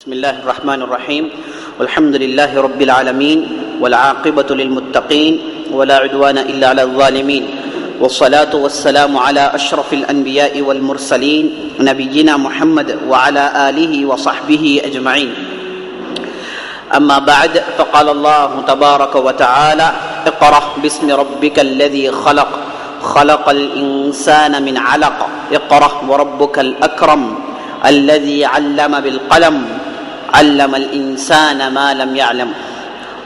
بسم الله الرحمن الرحيم والحمد لله رب العالمين والعاقبة للمتقين ولا عدوان إلا على الظالمين والصلاة والسلام على أشرف الأنبياء والمرسلين نبينا محمد وعلى آله وصحبه أجمعين. أما بعد فقال الله تبارك وتعالى اقرأ باسم ربك الذي خلق الإنسان من علق اقرأ وربك الأكرم الذي علم بالقلم علم الإنسان ما لم يعلم.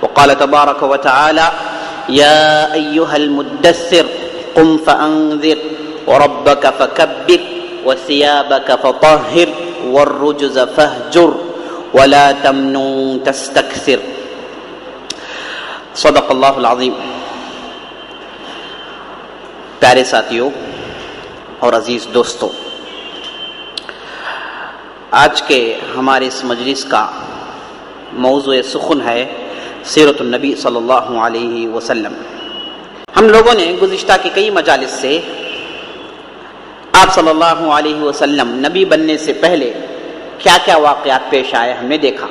وقال تبارك وتعالى يا أيها المدثر قم فأنذر وربك فكبر وثيابك فطهر والرجز فاهجر ولا تمنن تستكثر. صدق اللہ العظیم. پیارے ساتھیوں اور عزیز دوستوں، آج کے ہمارے اس مجلس کا موضوع سخن ہے سیرت النبی صلی اللہ علیہ وسلم. ہم لوگوں نے گزشتہ کے کئی مجالس سے آپ صلی اللہ علیہ وسلم نبی بننے سے پہلے کیا کیا واقعات پیش آئے ہم نے دیکھا،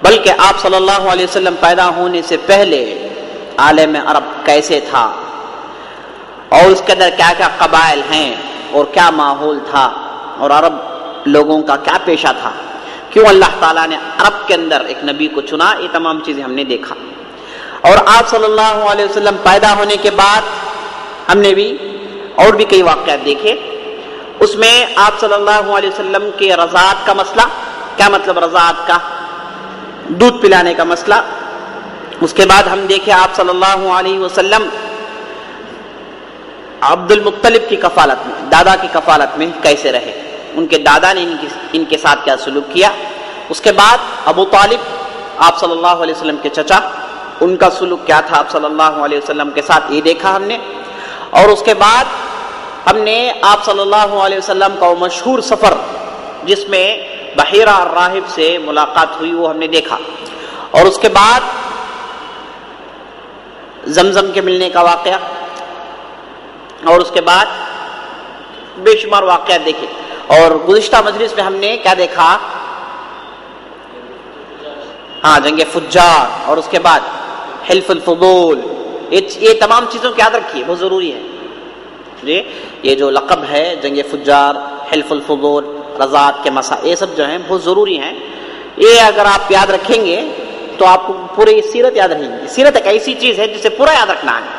بلکہ آپ صلی اللہ علیہ وسلم پیدا ہونے سے پہلے عالم عرب کیسے تھا اور اس کے اندر کیا کیا قبائل ہیں اور کیا ماحول تھا اور عرب لوگوں کا کیا پیشہ تھا، کیوں اللہ تعالیٰ نے عرب کے اندر ایک نبی کو چنا، یہ تمام چیزیں ہم نے دیکھا. اور آپ صلی اللہ علیہ وسلم پیدا ہونے کے بعد ہم نے بھی اور بھی کئی واقعات دیکھے. اس میں آپ صلی اللہ علیہ وسلم کے رضاعت کا مسئلہ، کیا مطلب رضاعت کا، دودھ پلانے کا مسئلہ. اس کے بعد ہم دیکھے آپ صلی اللہ علیہ وسلم عبد المطلب کی کفالت میں، دادا کی کفالت میں کیسے رہے، ان کے دادا نے ان کے ساتھ کیا سلوک کیا. اس کے بعد ابو طالب آپ صلی اللہ علیہ وسلم کے چچا، ان کا سلوک کیا تھا آپ صلی اللہ علیہ وسلم کے ساتھ، یہ دیکھا ہم نے. اور اس کے بعد ہم نے آپ صلی اللہ علیہ وسلم کا وہ مشہور سفر جس میں بحیرہ الراہب سے ملاقات ہوئی وہ ہم نے دیکھا. اور اس کے بعد زمزم کے ملنے کا واقعہ، اور اس کے بعد بے شمار واقعات دیکھے. اور گزشتہ مجلس میں ہم نے کیا دیکھا، جنگ فجار، اور اس کے بعد حلف الفضول. یہ تمام چیزوں کو یاد رکھیے، بہت ضروری ہے جی. یہ جو لقب ہے جنگ فجار، حلف الفضول، رضاعت کے مسائل، یہ سب جو ہیں بہت ضروری ہیں. یہ اگر آپ یاد رکھیں گے تو آپ کو پوری سیرت یاد رہے گی. سیرت ایک ایسی چیز ہے جسے پورا یاد رکھنا ہے.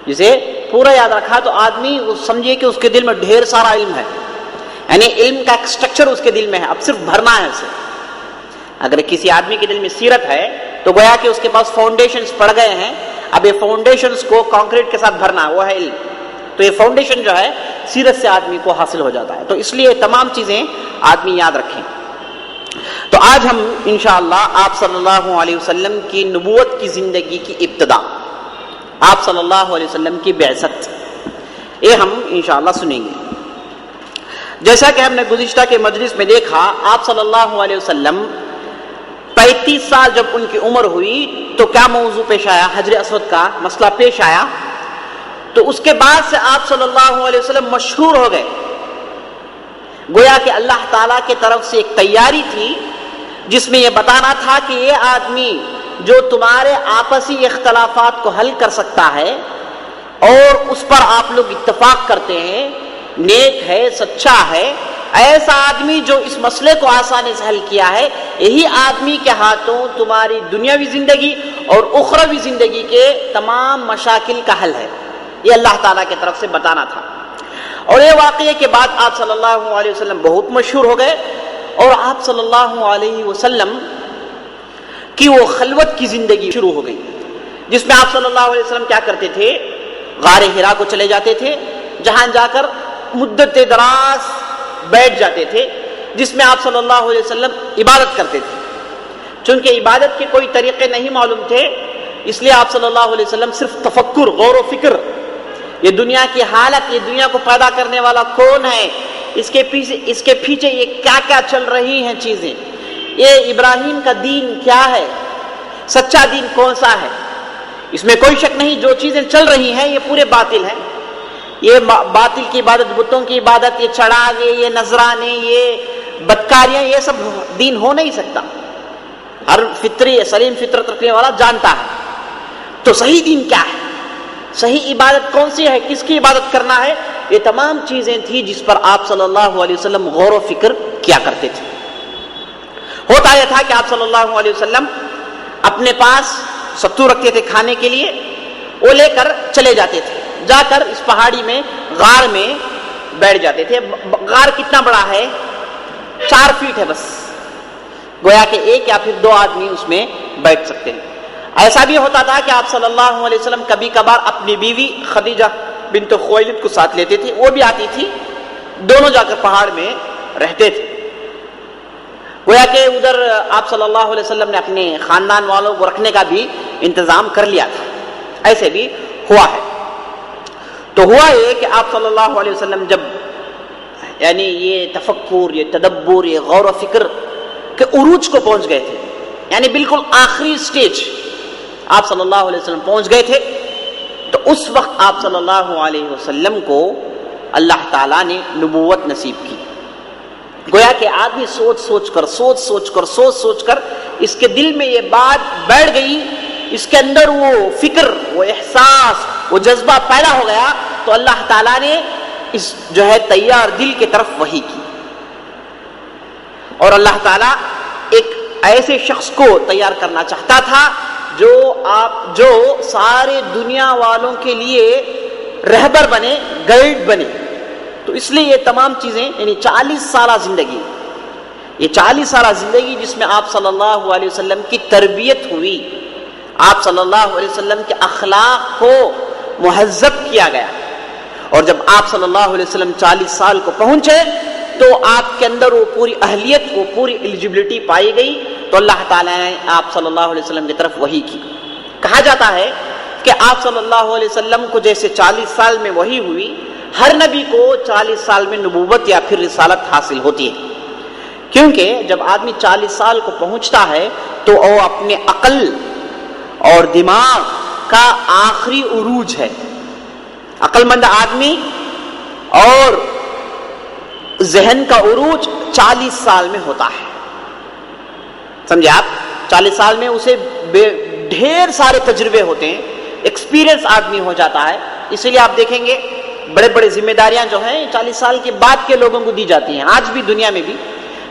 جسے پورا یاد رکھا تو آدمی سمجھے کہ اس کے دل میں ڈھیر سارا علم ہے، یعنی علم کا ایک سٹرکچر اس کے دل میں ہے، اب صرف بھرنا ہے اسے. اگر کسی آدمی کے دل میں سیرت ہے تو گویا کہ اس کے پاس فاؤنڈیشنز پڑ گئے ہیں، اب یہ فاؤنڈیشنز کو کانکریٹ کے ساتھ بھرنا ہے، وہ ہے علم. تو یہ فاؤنڈیشن جو ہے سیرت سے آدمی کو حاصل ہو جاتا ہے. تو اس لیے تمام چیزیں آدمی یاد رکھیں. تو آج ہم انشاءاللہ آپ صلی اللہ علیہ وسلم کی نبوت کی زندگی کی ابتدا، آپ صلی اللہ علیہ وسلم کی بعثت، یہ ہم انشاءاللہ سنیں گے. جیسا کہ ہم نے گزشتہ کے مجلس میں دیکھا، آپ صلی اللہ علیہ وسلم 35 سال جب ان کی عمر ہوئی تو کیا موضوع پیش آیا، حجر اسود کا مسئلہ پیش آیا. تو اس کے بعد سے آپ صلی اللہ علیہ وسلم مشہور ہو گئے، گویا کہ اللہ تعالیٰ کی طرف سے ایک تیاری تھی جس میں یہ بتانا تھا کہ یہ آدمی جو تمہارے آپسی اختلافات کو حل کر سکتا ہے اور اس پر آپ لوگ اتفاق کرتے ہیں، نیک ہے، سچا ہے، ایسا آدمی جو اس مسئلے کو آسانی سے حل کیا ہے، یہی آدمی کے ہاتھوں تمہاری دنیاوی زندگی اور اخروی زندگی کے تمام مشاکل کا حل ہے. یہ اللہ تعالیٰ کی طرف سے بتانا تھا. اور یہ واقعے کے بعد آپ صلی اللہ علیہ وسلم بہت مشہور ہو گئے، اور آپ صلی اللہ علیہ وسلم کی وہ خلوت کی زندگی شروع ہو گئی جس میں آپ صلی اللہ علیہ وسلم کیا کرتے تھے، غار حرا کو چلے جاتے تھے، جہاں جا کر مدت دراز بیٹھ جاتے تھے، جس میں آپ صلی اللہ علیہ وسلم عبادت کرتے تھے. چونکہ عبادت کے کوئی طریقے نہیں معلوم تھے، اس لیے آپ صلی اللہ علیہ وسلم صرف تفکر، غور و فکر، یہ دنیا کی حالت، یہ دنیا کو پیدا کرنے والا کون ہے، اس کے پیچھے یہ کیا کیا چل رہی ہیں چیزیں، یہ ابراہیم کا دین کیا ہے، سچا دین کون سا ہے. اس میں کوئی شک نہیں جو چیزیں چل رہی ہیں یہ پورے باطل ہیں، یہ باطل کی عبادت، بتوں کی عبادت، یہ چڑھاوے، یہ نذرانے، یہ بدکاریاں یہ سب دین ہو نہیں سکتا. ہر فطری سلیم فطرت رکھنے والا جانتا ہے. تو صحیح دین کیا ہے, صحیح عبادت کون سی ہے, کس کی عبادت کرنا ہے, یہ تمام چیزیں تھیں جس پر آپ صلی اللہ علیہ وسلم غور و فکر کیا کرتے تھے. ہوتا یہ تھا کہ آپ صلی اللہ علیہ وسلم اپنے پاس ستو رکھتے تھے کھانے کے لیے, وہ لے کر چلے جاتے تھے, جا کر اس پہاڑی میں غار میں بیٹھ جاتے تھے. غار کتنا بڑا ہے, 4 فیٹ ہے بس, گویا کہ 1 یا پھر 2 آدمی اس میں بیٹھ سکتے ہیں. ایسا بھی ہوتا تھا کہ آپ صلی اللہ علیہ وسلم کبھی کبھار اپنی بیوی خدیجہ بنت خویلد کو ساتھ لیتے تھے, وہ بھی آتی تھی, دونوں جا کر پہاڑ میں رہتے تھے. گویا کہ ادھر آپ صلی اللہ علیہ وسلم نے اپنے خاندان والوں کو رکھنے کا بھی انتظام کر لیا تھا. ایسے بھی ہوا ہے. تو ہوا یہ کہ آپ صلی اللہ علیہ وسلم جب یعنی یہ تفکر, یہ تدبر, یہ غور و فکر کے عروج کو پہنچ گئے تھے, یعنی بالکل آخری سٹیج آپ صلی اللہ علیہ وسلم پہنچ گئے تھے, تو اس وقت آپ صلی اللہ علیہ وسلم کو اللہ تعالیٰ نے نبوت نصیب کی. گویا کہ آدمی سوچ سوچ کر اس کے دل میں یہ بات بیٹھ گئی, اس کے اندر وہ فکر, وہ احساس, وہ جذبہ پیدا ہو گیا, تو اللہ تعالیٰ نے اس جو ہے تیار دل کی طرف وحی کی. اور اللہ تعالیٰ ایک ایسے شخص کو تیار کرنا چاہتا تھا جو سارے دنیا والوں کے لیے رہبر بنے, گائیڈ بنے. تو اس لیے یہ تمام چیزیں یعنی 40 سالہ زندگی, یہ 40 سالہ زندگی جس میں آپ صلی اللہ علیہ وسلم کی تربیت ہوئی, آپ صلی اللہ علیہ وسلم کے اخلاق کو مہذب کیا گیا. اور جب آپ صلی اللہ علیہ وسلم 40 سال کو پہنچے تو آپ کے اندر وہ پوری اہلیت, وہ پوری ایلیجبلٹی پائی گئی, تو اللہ تعالیٰ نے آپ صلی اللہ علیہ وسلم کی طرف وحی کی. کہا جاتا ہے کہ آپ صلی اللہ علیہ وسلم کو جیسے 40 سال میں وحی ہوئی, ہر نبی کو 40 سال میں نبوت یا پھر رسالت حاصل ہوتی ہے. کیونکہ جب آدمی 40 سال کو پہنچتا ہے تو وہ اپنے عقل اور دماغ کا آخری عروج ہے. عقل مند آدمی اور ذہن کا عروج 40 سال میں ہوتا ہے. سمجھے آپ, 40 سال میں اسے ڈھیر سارے تجربے ہوتے ہیں, ایکسپیرئنس آدمی ہو جاتا ہے. اسی لیے آپ دیکھیں گے بڑے بڑے ذمہ داریاں جو ہیں 40 سال کے بعد کے لوگوں کو دی جاتی ہیں. آج بھی دنیا میں بھی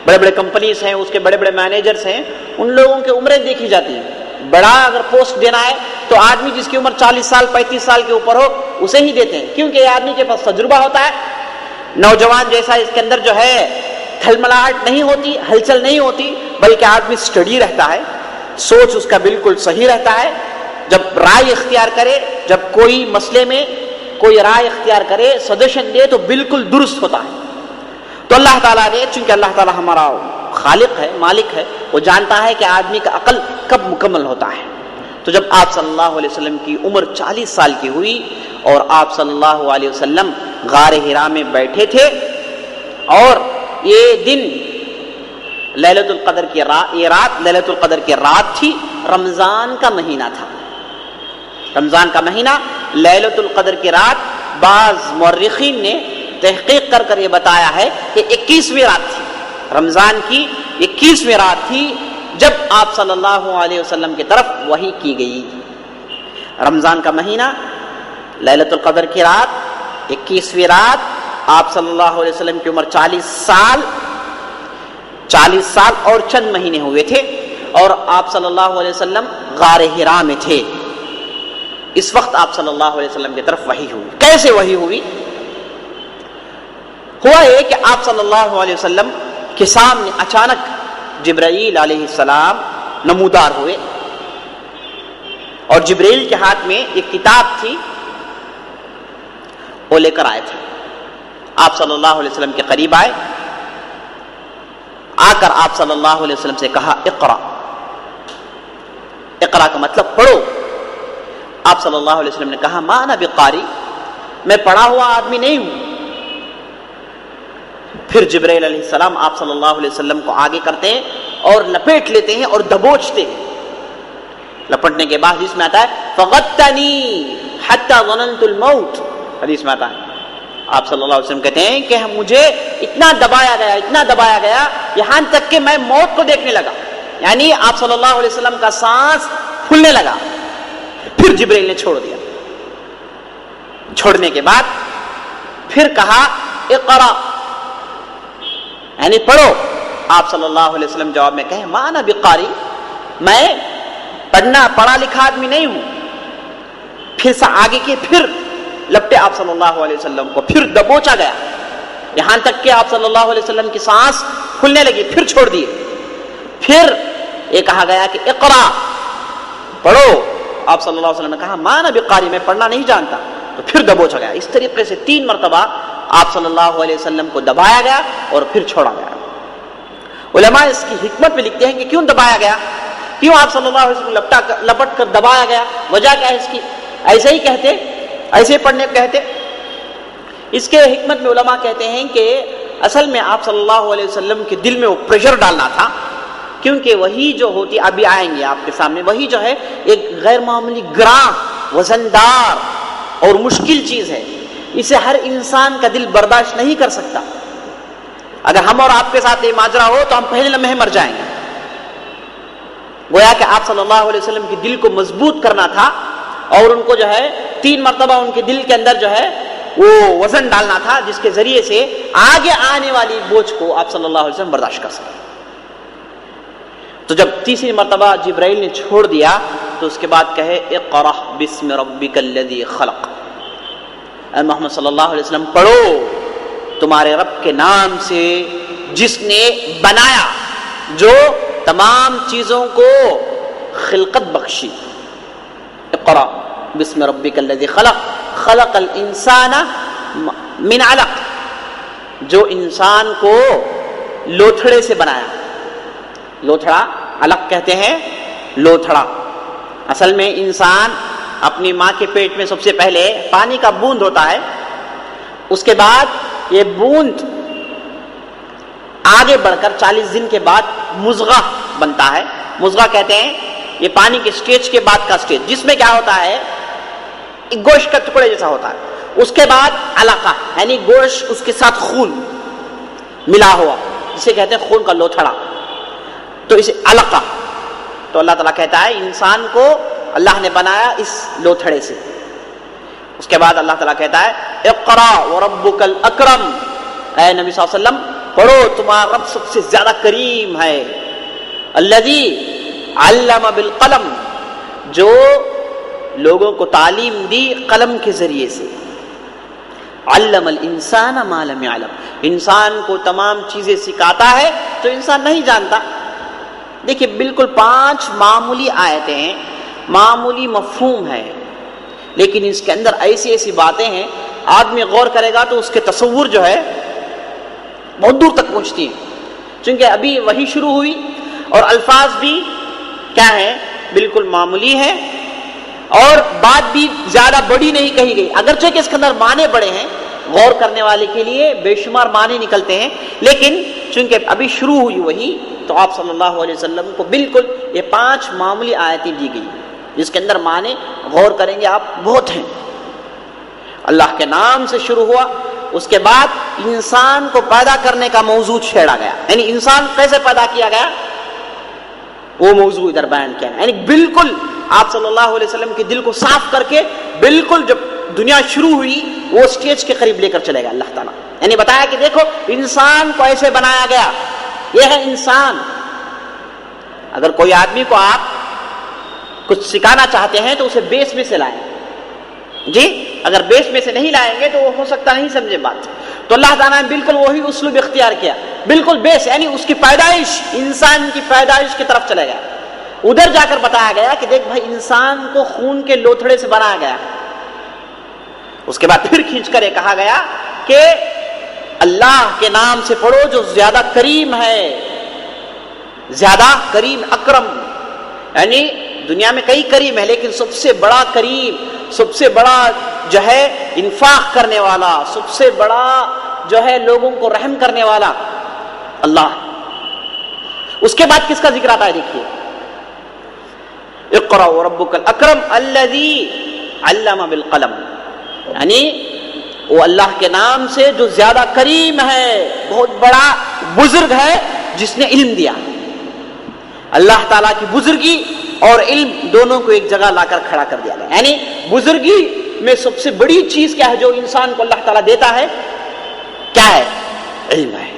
بڑے بڑے کمپنیز ہیں, اس کے بڑے بڑے مینیجرز ہیں, ان لوگوں کی عمریں دیکھی جاتی ہیں. بڑا اگر پوسٹ دینا ہے تو آدمی جس کی عمر 40 سال 35 سال کے اوپر ہو اسے ہی دیتے ہیں, کیونکہ یہ آدمی کے پاس تجربہ ہوتا ہے. نوجوان جیسا اس کے اندر جو ہے تھلملاہٹ نہیں ہوتی, ہلچل نہیں ہوتی, بلکہ آدمی اسٹڈی رہتا ہے, سوچ اس کا بالکل صحیح رہتا ہے. جب رائے اختیار کرے, جب کوئی مسئلے میں کوئی رائے اختیار کرے, سجیشن دے, تو بالکل درست ہوتا ہے. تو اللہ تعالیٰ نے, چونکہ اللہ تعالیٰ ہمارا خالق ہے, مالک ہے, وہ جانتا ہے کہ آدمی کا عقل کب مکمل ہوتا ہے. تو جب آپ صلی اللہ علیہ وسلم کی عمر 40 سال کی ہوئی اور آپ صلی اللہ علیہ وسلم غار حرا میں بیٹھے تھے, اور یہ دن لیلۃ القدر کی رات, یہ رات لیلۃ القدر کی رات تھی, رمضان کا مہینہ تھا. رمضان کا مہینہ, لیلۃ القدر کی رات. بعض مورخین نے تحقیق کر کر یہ بتایا ہے کہ 21ویں رات تھی, رمضان کی 21ویں رات تھی جب آپ صلی اللہ علیہ وسلم کی طرف وحی کی گئی. رمضان کا مہینہ, لیلۃ القدر کی رات, 21ویں رات, آپ صلی اللہ علیہ وسلم کی عمر 40 سال اور چند مہینے ہوئے تھے, اور آپ صلی اللہ علیہ وسلم غار حرا میں تھے. اس وقت آپ صلی اللہ علیہ وسلم کی طرف وحی ہوئی. کیسے وحی ہوئی؟ ہوا یہ کہ آپ صلی اللہ علیہ وسلم کے سامنے اچانک جبرائیل علیہ السلام نمودار ہوئے, اور جبرائیل کے ہاتھ میں ایک کتاب تھی, وہ لے کر آئے تھے. آپ صلی اللہ علیہ وسلم کے قریب آئے, آ کر آپ صلی اللہ علیہ وسلم سے کہا اقرا. اقرا کا مطلب پڑھو. آپ صلی اللہ علیہ وسلم نے کہا ما انا بقاری, میں پڑھا ہوا آدمی نہیں ہوں. پھر جبرائیل علیہ السلام آپ صلی اللہ علیہ وسلم کو آگے کرتے ہیں اور لپیٹ لیتے ہیں اور دبوچتے ہیں. لپٹنے کے بعد حدیث میں آتا ہے فغطنی حتی ظننت الموت, حدیث میں آتا ہے آپ صلی اللہ علیہ وسلم کہتے ہیں کہ مجھے اتنا دبایا گیا یہاں تک کہ میں موت کو دیکھنے لگا. یعنی آپ صلی اللہ علیہ وسلم کا سانس پھولنے لگا. پھر جبرائیل نے چھوڑ دیا. چھوڑنے کے بعد پھر کہا اقرا، یعنی پڑھو. آپ صلی اللہ علیہ وسلم جواب میں کہے ما انا بقاری، میں پڑھا لکھا آدمی نہیں ہوں. پھر سے آگے کے پھر لپٹے آپ صلی اللہ علیہ وسلم کو، پھر دبوچا گیا یہاں تک کہ آپ صلی اللہ علیہ وسلم کی سانس کھلنے لگی. پھر چھوڑ دیے. پھر یہ کہا گیا کہ اقرا، پڑھو. آپ صلی اللہ علیہ وسلم نے کہا ما انا بقاری، میں پڑھنا نہیں جانتا. تو پھر دبوچا گیا. اس طریقے سے 3 مرتبہ آپ صلی اللہ علیہ وسلم کو دبایا گیا اور پھر چھوڑا گیا. علماء اس کی حکمت میں لکھتے ہیں کہ کیوں دبایا گیا، کیوں آپ صلی اللہ علیہ وسلم لپٹ کر دبایا گیا، وجہ کیا ہے اس کی. ایسے ہی کہتے، ایسے ہی پڑھنے کہتے. اس کے حکمت میں علماء کہتے ہیں کہ اصل میں آپ صلی اللہ علیہ وسلم کے دل میں وہ پریشر ڈالنا تھا، کیونکہ وہی جو ہوتی، ابھی آئیں گے آپ کے سامنے، وہی جو ہے ایک غیر معمولی گراں، وزندار اور مشکل چیز ہے. اسے ہر انسان کا دل برداشت نہیں کر سکتا. اگر ہم اور آپ کے ساتھ یہ ماجرا ہو تو ہم پہلے لمحے مر جائیں گے. گویا کہ آپ صلی اللہ علیہ وسلم کے دل کو مضبوط کرنا تھا اور ان کو جو ہے 3 مرتبہ ان کے دل کے اندر جو ہے وہ وزن ڈالنا تھا، جس کے ذریعے سے آگے آنے والی بوجھ کو آپ صلی اللہ علیہ وسلم برداشت کر سکیں. تو جب 3 مرتبہ جبرائیل نے چھوڑ دیا تو اس کے بعد کہے اقرأ بسم ربک الذی خلق. اے محمد صلی اللہ علیہ وسلم پڑھو تمہارے رب کے نام سے جس نے بنایا، جو تمام چیزوں کو خلقت بخشی. اقرأ بسم ربک الذی خلق خلق الانسان من علق، جو انسان کو لوتھڑے سے بنایا. لوتھڑا علق کہتے ہیں، لوتھڑا. اصل میں انسان اپنی ماں کے پیٹ میں سب سے پہلے پانی کا بوند ہوتا ہے، اس کے بعد یہ بوند آگے بڑھ کر 40 دن کے بعد مضغہ بنتا ہے. مضغہ کہتے ہیں یہ پانی کے سٹیج کے بعد کا سٹیج، جس میں کیا ہوتا ہے ایک گوشت کا ٹکڑے جیسا ہوتا ہے. اس کے بعد علقہ، یعنی گوشت اس کے ساتھ خون ملا ہوا، جسے کہتے ہیں خون کا لوتھڑا. تو اسے علقہ. تو اللہ تعالیٰ کہتا ہے انسان کو اللہ نے بنایا اس لوتھڑے سے. اس کے بعد اللہ تعالیٰ کہتا ہے اقرأ وربک الاکرم، اے نبی صلی اللہ علیہ وسلم پڑھو تمہارا رب سب سے زیادہ کریم ہے. الذی علم بالقلم، جو لوگوں کو تعلیم دی قلم کے ذریعے سے. علم الانسان ما لم يعلم، انسان کو تمام چیزیں سکھاتا ہے تو انسان نہیں جانتا. دیکھیے بالکل 5 معمولی آیتیں ہیں، معمولی مفہوم ہے، لیکن اس کے اندر ایسی ایسی باتیں ہیں آدمی غور کرے گا تو اس کے تصور جو ہے بہت دور تک پہنچتی ہیں. چونکہ ابھی وہی شروع ہوئی اور الفاظ بھی کیا ہیں، بالکل معمولی ہیں، اور بات بھی زیادہ بڑی نہیں کہی گئی. اگرچہ کہ اس کے اندر معنی بڑے ہیں، غور کرنے والے کے لیے بے شمار معنی نکلتے ہیں، لیکن چونکہ ابھی شروع ہوئی وہی تو آپ صلی اللہ علیہ وسلم کو بالکل یہ 5 معمولی آیتیں دی گئی جس کے اندر معنی غور کریں گے آپ بہت ہیں. اللہ کے نام سے شروع ہوا، اس کے بعد انسان کو پیدا کرنے کا موضوع چھیڑا گیا، یعنی انسان کیسے پیدا کیا گیا وہ موضوع ادھر بیان کیا. یعنی بالکل آپ صلی اللہ علیہ وسلم کے دل کو صاف کر کے بالکل جب دنیا شروع ہوئی وہ سٹیج کے قریب لے کر چلے گا اللہ تعالیٰ. یعنی بتایا کہ دیکھو انسان کو ایسے بنایا گیا، یہ ہے انسان. اگر کوئی آدمی کو آپ کچھ سکھانا چاہتے ہیں تو اسے بیس میں سے لائیں. جی اگر بیس میں سے نہیں لائیں گے تو وہ ہو سکتا نہیں سمجھے بات. تو اللہ تعالیٰ نے بالکل وہی اسلوب اختیار کیا، بالکل بیس، یعنی اس کی پیدائش، انسان کی پیدائش کی طرف چلے گیا. ادھر جا کر بتایا گیا کہ دیکھ بھائی انسان کو خون کے لوتھڑے سے بنایا گیا. اس کے بعد پھر کھینچ کر یہ کہا گیا کہ اللہ کے نام سے پڑھو جو زیادہ کریم ہے، زیادہ کریم، اکرم. یعنی دنیا میں کئی کریم ہے لیکن سب سے بڑا کریم، سب سے بڑا جو ہے انفاق کرنے والا، سب سے بڑا جو ہے لوگوں کو رحم کرنے والا اللہ. اس کے بعد کس کا ذکر آتا ہے دیکھیے، اقرأ وربک الاکرم الذی علم بالقلم. یعنی وہ اللہ کے نام سے جو زیادہ کریم ہے، بہت بڑا بزرگ ہے، جس نے علم دیا۔ اللہ تعالیٰ کی بزرگی اور علم دونوں کو ایک جگہ لا کر کھڑا کر دیا گیا، یعنی بزرگی میں سب سے بڑی چیز کیا ہے جو انسان کو اللہ تعالیٰ دیتا ہے؟ کیا ہے؟ علم ہے،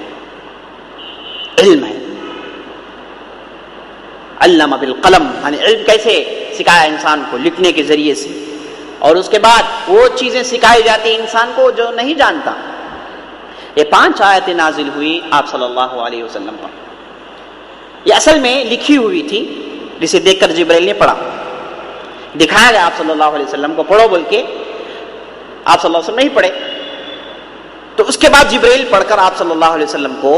علم ہے۔ علم بالقلم، یعنی علم کیسے سکھایا انسان کو؟ لکھنے کے ذریعے سے، اور اس کے بعد وہ چیزیں سکھائی جاتی ہیں انسان کو جو نہیں جانتا۔ یہ 5 آیتیں نازل ہوئی آپ صلی اللہ علیہ وسلم پر۔ یہ اصل میں لکھی ہوئی تھی، جسے دیکھ کر جبرائیل نے پڑھا، دکھایا گیا آپ صلی اللہ علیہ وسلم کو، پڑھو بول کے۔ آپ صلی اللہ علیہ وسلم نہیں پڑھے، تو اس کے بعد جبرائیل پڑھ کر آپ صلی اللہ علیہ وسلم کو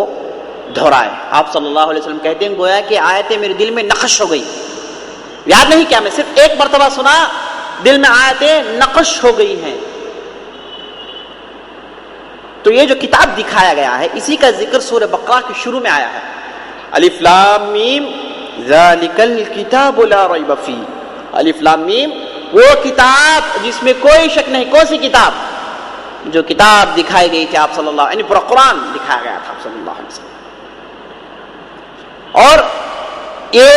دہرائے۔ آپ صلی اللہ علیہ وسلم کہتے ہیں گویا کہ آیتیں میرے دل میں نقش ہو گئی، یاد نہیں کیا میں صرف ایک مرتبہ سنا، دل میں آیتیں نقش ہو گئی ہیں۔ تو یہ جو کتاب دکھایا گیا ہے، اسی کا ذکر سورہ بقرہ کے شروع میں آیا ہے، الف لام میم ذالک الکتاب لا ریب فیہ۔ الف لام میم، وہ کتاب جس میں کوئی شک نہیں۔ کون سی کتاب؟ جو کتاب دکھائی گئی تھی آپ صلی اللہ، یعنی پورا قرآن دکھایا گیا تھا آپ صلی اللہ علیہ وسلم، اور یہ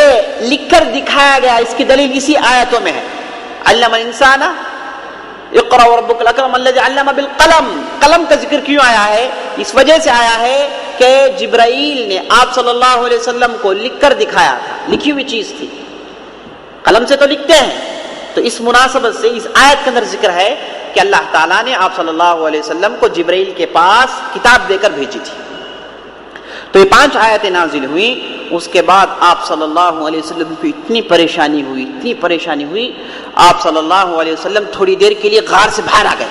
لکھ کر دکھایا گیا، اس کی دلیل اسی آیتوں میں ہے۔ علم الانسان اقرأ وربک الاکرم الذی علم بالقلم۔ قلم کا ذکر کیوں آیا ہے؟ اس وجہ سے آیا ہے کہ جبرائیل نے آپ صلی اللہ علیہ وسلم کو لکھ کر دکھایا تھا، لکھی ہوئی چیز تھی، قلم سے تو لکھتے ہیں۔ تو اس مناسبت سے اس آیت کے اندر ذکر ہے کہ اللہ تعالیٰ نے آپ صلی اللہ علیہ وسلم کو جبرائیل کے پاس کتاب دے کر بھیجی تھی۔ تو یہ 5 آیتیں نازل ہوئیں۔ اس کے بعد آپ صلی اللہ علیہ وسلم کو اتنی پریشانی ہوئی، اتنی پریشانی ہوئی، آپ صلی اللہ علیہ وسلم تھوڑی دیر کے لیے غار سے باہر آ گئے۔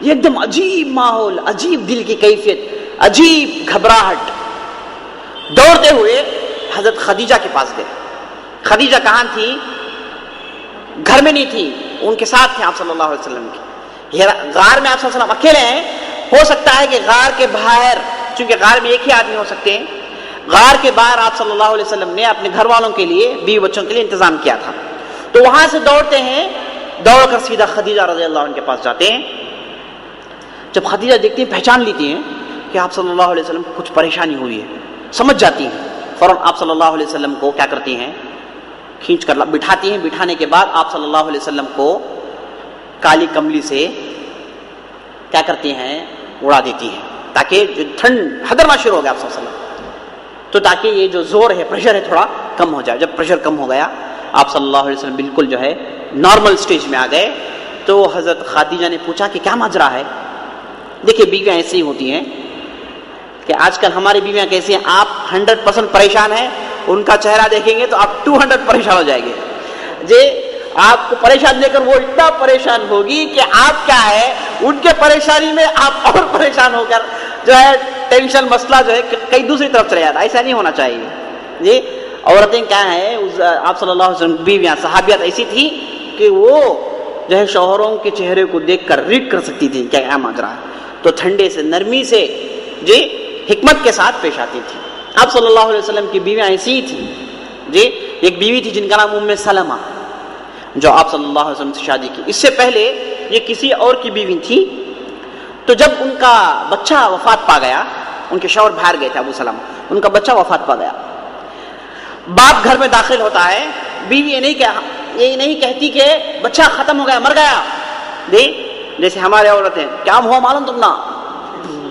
یہ ایک دم عجیب ماحول، عجیب دل کی کیفیت، عجیب گھبراہٹ۔ دوڑتے ہوئے حضرت خدیجہ کے پاس گئے۔ خدیجہ کہاں تھی؟ گھر میں نہیں تھی، ان کے ساتھ تھے آپ صلی اللہ علیہ وسلم کے۔ غار میں آپ صلی اللہ علیہ وسلم اکیلے ہیں، ہو سکتا ہے کہ غار کے باہر، چونکہ غار میں ایک ہی آدمی ہو سکتے ہیں، غار کے باہر آپ صلی اللہ علیہ وسلم نے اپنے گھر والوں کے لیے، بیوی بچوں کے لیے انتظام کیا تھا۔ تو وہاں سے دوڑتے ہیں، دوڑ کر سیدھا خدیجہ رضی اللہ عنہ کے پاس جاتے ہیں۔ جب خدیجہ دیکھتی ہیں، پہچان لیتی ہیں کہ آپ صلی اللہ علیہ وسلم کو کچھ پریشانی ہوئی ہے، سمجھ جاتی ہیں، فوراً آپ صلی اللہ علیہ وسلم کو کیا کرتی ہیں؟ کھینچ کر بٹھاتی ہیں۔ بٹھانے کے بعد آپ صلی اللہ علیہ وسلم کو کالی کملی سے کیا کرتی ہیں؟ اڑا دیتی ہیں، تاکہ جو ٹھنڈ حدرنا شروع ہو گیا آپ صلی اللہ علیہ وسلم، تو تاکہ یہ جو زور ہے، پریشر ہے، تھوڑا کم ہو جائے۔ جب پریشر کم ہو گیا، آپ صلی اللہ علیہ وسلم بالکل جو ہے نارمل سٹیج میں آ گئے۔ تو حضرت خدیجہ نے پوچھا کہ کیا ماجرا ہے؟ دیکھیے بیویاں ایسی ہی ہوتی ہیں کہ آج کل ہماری بیویاں کیسی ہیں، آپ 100% پریشان ہیں، ان کا چہرہ دیکھیں گے تو آپ 200 پریشان ہو جائیں گے جی۔ آپ کو پریشان دے کر وہ اتنا پریشان ہوگی کہ آپ کیا ہے، ان کے پریشانی میں آپ اور پریشان ہو کر جو ہے ٹینشن، مسئلہ جو ہے کئی دوسری طرف چلے جاتا ہے۔ ایسا نہیں ہونا چاہیے جی۔ عورتیں کیا ہیں، آپ صلی اللہ علیہ وسلم بیویاں صحابیات ایسی تھی کہ وہ جو ہے شوہروں کے چہرے کو دیکھ کر ریڈ کر سکتی تھی کیا ماجرا ہے، تو ٹھنڈے سے، نرمی سے جی، حکمت کے ساتھ پیش آتی تھی۔ آپ صلی اللہ علیہ وسلم کی بیویاں ایسی ہی تھیں جی۔ ایک بیوی تھی جن کا نام ام سلمہ، جو آپ صلی اللہ علیہ وسلم سے شادی کی۔ اس سے پہلے یہ کسی اور کی بیوی تھی۔ تو جب ان کا بچہ وفات پا گیا، ان کے شوہر باہر گئے تھے ابو سلمہ، ان کا بچہ وفات پا گیا، باپ گھر میں داخل ہوتا ہے، بیوی یہ نہیں کہتی کہ بچہ ختم ہو گیا، مر گیا جی، جیسے ہمارے عورتیں، کیا ہوا معلوم تم نا،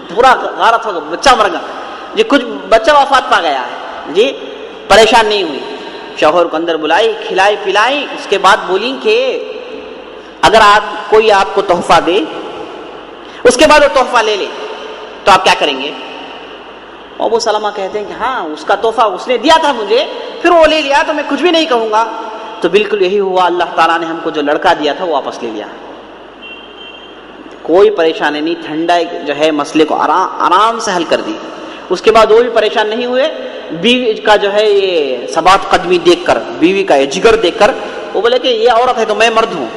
پورا غارت ہو گیا، بچہ مر گیا جی، کچھ بچہ وفات پا گیا ہے جی۔ پریشان نہیں ہوئی، شوہر کو اندر بلائی، کھلائی پلائی، اس کے بعد بولی کہ اگر کوئی آپ کو تحفہ دے، اس کے بعد وہ تحفہ لے لے، تو آپ کیا کریں گے؟ ابو سلمہ کہتے ہیں کہ ہاں، اس کا تحفہ اس نے دیا تھا مجھے، پھر وہ لے لیا تو میں کچھ بھی نہیں کہوں گا۔ تو بالکل یہی ہوا، اللہ تعالیٰ نے ہم کو جو لڑکا دیا تھا وہ واپس لے لیا، کوئی پریشانی نہیں، ٹھنڈا جو ہے مسئلے کو آرام سے حل کر دی۔ اس کے بعد وہ بھی پریشان نہیں ہوئے، بیوی کا جو ہے یہ ثبات قدمی دیکھ کر، بیوی کا یہ جگر دیکھ کر وہ بولے کہ یہ عورت ہے تو میں مرد ہوں،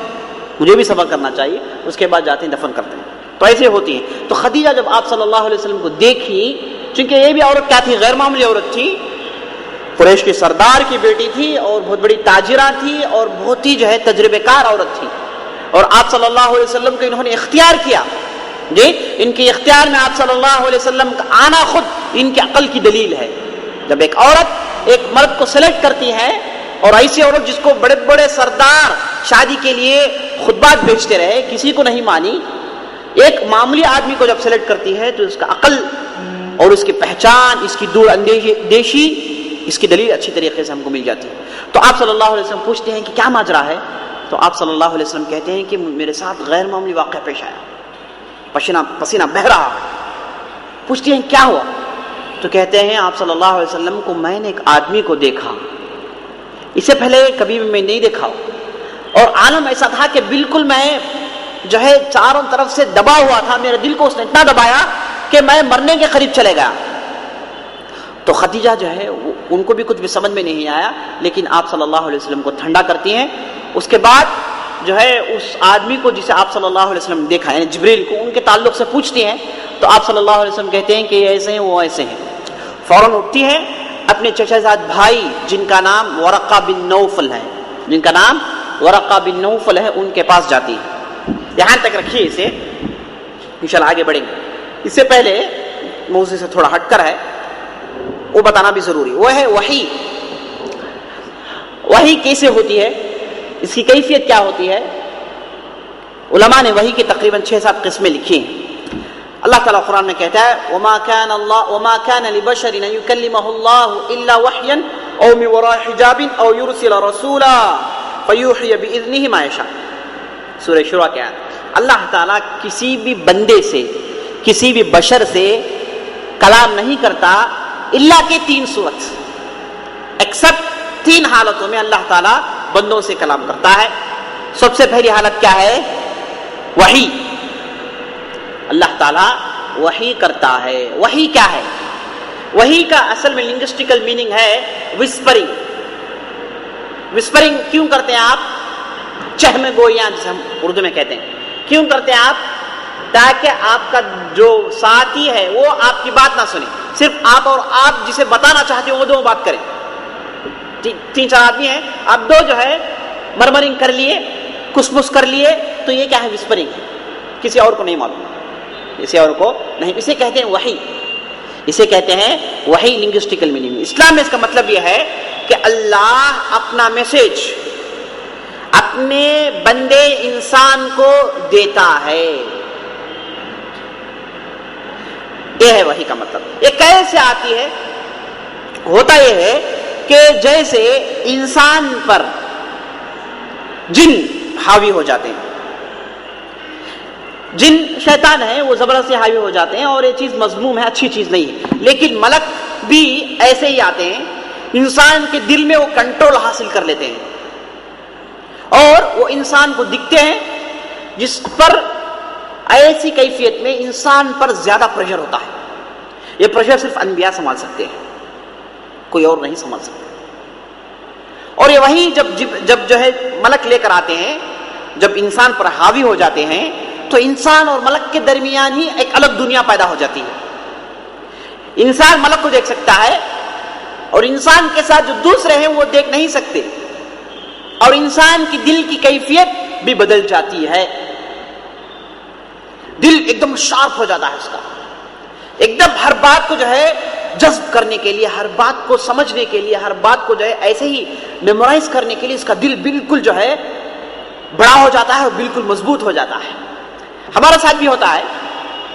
مجھے بھی صبر کرنا چاہیے۔ اس کے بعد جاتے ہیں دفن کرتے ہیں۔ تو ایسے ہوتی ہیں۔ تو خدیجہ جب آپ صلی اللہ علیہ وسلم کو دیکھی، چونکہ یہ بھی عورت کیا تھی، غیر معمولی عورت تھی، قریش کے سردار کی بیٹی تھی اور بہت بڑی تاجرہ تھی اور بہت ہی جو ہے تجربے کار عورت تھی، اور آپ صلی اللہ علیہ وسلم کو انہوں نے اختیار کیا جی، ان کے اختیار میں آپ صلی اللہ علیہ وسلم کا آنا خود ان کی عقل کی دلیل ہے۔ جب ایک عورت ایک مرد کو سلیکٹ کرتی ہے، اور ایسی عورت جس کو بڑے بڑے سردار شادی کے لیے خطبات بھیجتے رہے، کسی کو نہیں مانی، ایک معمولی آدمی کو جب سلیکٹ کرتی ہے تو اس کا عقل اور اس کی پہچان، اس کی دور اندیشی، اس کی دلیل اچھی طریقے سے ہم کو مل جاتی ہے۔ تو آپ صلی اللہ علیہ وسلم پوچھتے ہیں کہ کیا ماجرا ہے؟ تو آپ صلی اللہ علیہ وسلم کہتے ہیں کہ میرے ساتھ غیر معمولی واقعہ پیش آیا، پسینہ بہہ رہا ہے۔ پوچھتے ہیں کیا ہوا؟ تو کہتے ہیں آپ صلی اللہ علیہ وسلم کو میں نے ایک آدمی کو دیکھا، اس سے پہلے کبھی بھی میں نہیں دیکھا، اور عالم ایسا تھا کہ بالکل میں جو ہے چاروں طرف سے دبا ہوا تھا، میرے دل کو اس نے اتنا دبایا کہ میں مرنے کے قریب چلے گیا۔ تو خدیجہ جو ہے ان کو بھی کچھ بھی سمجھ میں نہیں آیا، لیکن آپ صلی اللہ علیہ وسلم کو ٹھنڈا کرتی ہیں۔ اس کے بعد جو ہے اس آدمی کو جسے آپ صلی اللہ علیہ وسلم نے دیکھا، یعنی جبریل کو، ان کے تعلق سے پوچھتی ہیں، تو آپ صلی اللہ علیہ وسلم کہتے ہیں کہ یہ ایسے ہیں، وہ ایسے ہیں۔ فوراً اٹھتی ہیں، اپنے چچا زاد بھائی جن کا نام ورقہ بن نوفل ہے، ان کے پاس جاتی ہے۔ یہاں تک رکھیے اسے، انشاءاللہ آگے بڑھیں گے۔ اس سے پہلے موضوع سے تھوڑا ہٹ کر ہے، وہ بتانا بھی ضروری، وہ ہے وحی۔ وحی کیسے ہوتی ہے، اس کی کیفیت کیا ہوتی ہے؟ علماء نے وحی کی تقریباً 6-7 قسمیں لکھی ہیں۔ اللہ تعالیٰ قرآن میں کہتا ہے وَمَا كَانَ لِبَشَرٍ أَن يُكَلِّمَهُ اللَّهُ إِلَّا وَحْيًا أَوْ مِن وَرَاءِ حِجَابٍ أَوْ يُرْسِلَ رَسُولًا فَيُوحِيَ بِإِذْنِهِ مَا يَشَاءُ۔ سورہ شورى کے آیت۔ اللہ تعالیٰ کسی بھی بندے سے، کسی بھی بشر سے کلام نہیں کرتا اللہ کے 3 صورت، ایکسپٹ 3 حالتوں میں اللہ تعالیٰ بندوں سے کلام کرتا ہے۔ سب سے پہلی حالت کیا ہے؟ وحی۔ اللہ تعالیٰ وحی کرتا ہے۔ وحی کیا ہے؟ وحی کا اصل میں لنگوسٹیکل میننگ ہے وسپرنگ۔ وسپرنگ کیوں کرتے ہیں آپ؟ چہم گویاں جسے ہم اردو میں کہتے ہیں، کیوں کرتے ہیں آپ؟ تاکہ آپ کا جو ساتھی ہے وہ آپ کی بات نہ سنے، صرف آپ اور آپ جسے بتانا چاہتے ہیں وہ دو بات کریں۔ 3-4 آدمی ہیں، آپ دو جو ہے مرمرنگ کر لیے، کسمس کر لیے، تو یہ کیا ہے؟ وسپرنگ ہے، کسی اور کو نہیں معلوم، کسی اور کو نہیں۔ اسے کہتے ہیں وحی، اسے کہتے ہیں وحی لنگوسٹیکل میننگ۔ اسلام میں اس کا مطلب یہ ہے کہ اللہ اپنا میسج اپنے بندے انسان کو دیتا ہے، یہ ہے وحی کا مطلب۔ یہ کیسے آتی ہے؟ ہوتا یہ ہے کہ جیسے انسان پر جن حاوی ہو جاتے ہیں، جن شیطان ہے وہ زبردستی حاوی ہو جاتے ہیں، اور یہ چیز مذموم ہے، اچھی چیز نہیں ہے، لیکن ملک بھی ایسے ہی آتے ہیں، انسان کے دل میں وہ کنٹرول حاصل کر لیتے ہیں، اور وہ انسان کو دکھتے ہیں جس پر ایسی کیفیت میں انسان پر زیادہ پریشر ہوتا ہے۔ یہ پریشر صرف انبیاء سنبھال سکتے ہیں، کوئی اور نہیں سنبھال سکتا۔ اور یہ وہی جب جو ہے ملک لے کر آتے ہیں، جب انسان پر حاوی ہو جاتے ہیں، تو انسان اور ملک کے درمیان ہی ایک الگ دنیا پیدا ہو جاتی ہے۔ انسان ملک کو دیکھ سکتا ہے، اور انسان کے ساتھ جو دوسرے ہیں وہ دیکھ نہیں سکتے، اور انسان کی دل کی کیفیت بھی بدل جاتی ہے۔ دل ایک دم شارپ ہو جاتا ہے اس کا، ایک دم ہر بات کو جو ہے جذب کرنے کے لیے، ہر بات کو سمجھنے کے لیے، ہر بات کو جو ہے ایسے ہی میمورائز کرنے کے لیے اس کا دل بالکل جو ہے بڑا ہو جاتا ہے اور بالکل مضبوط ہو جاتا ہے۔ ہمارا ساتھ بھی ہوتا ہے،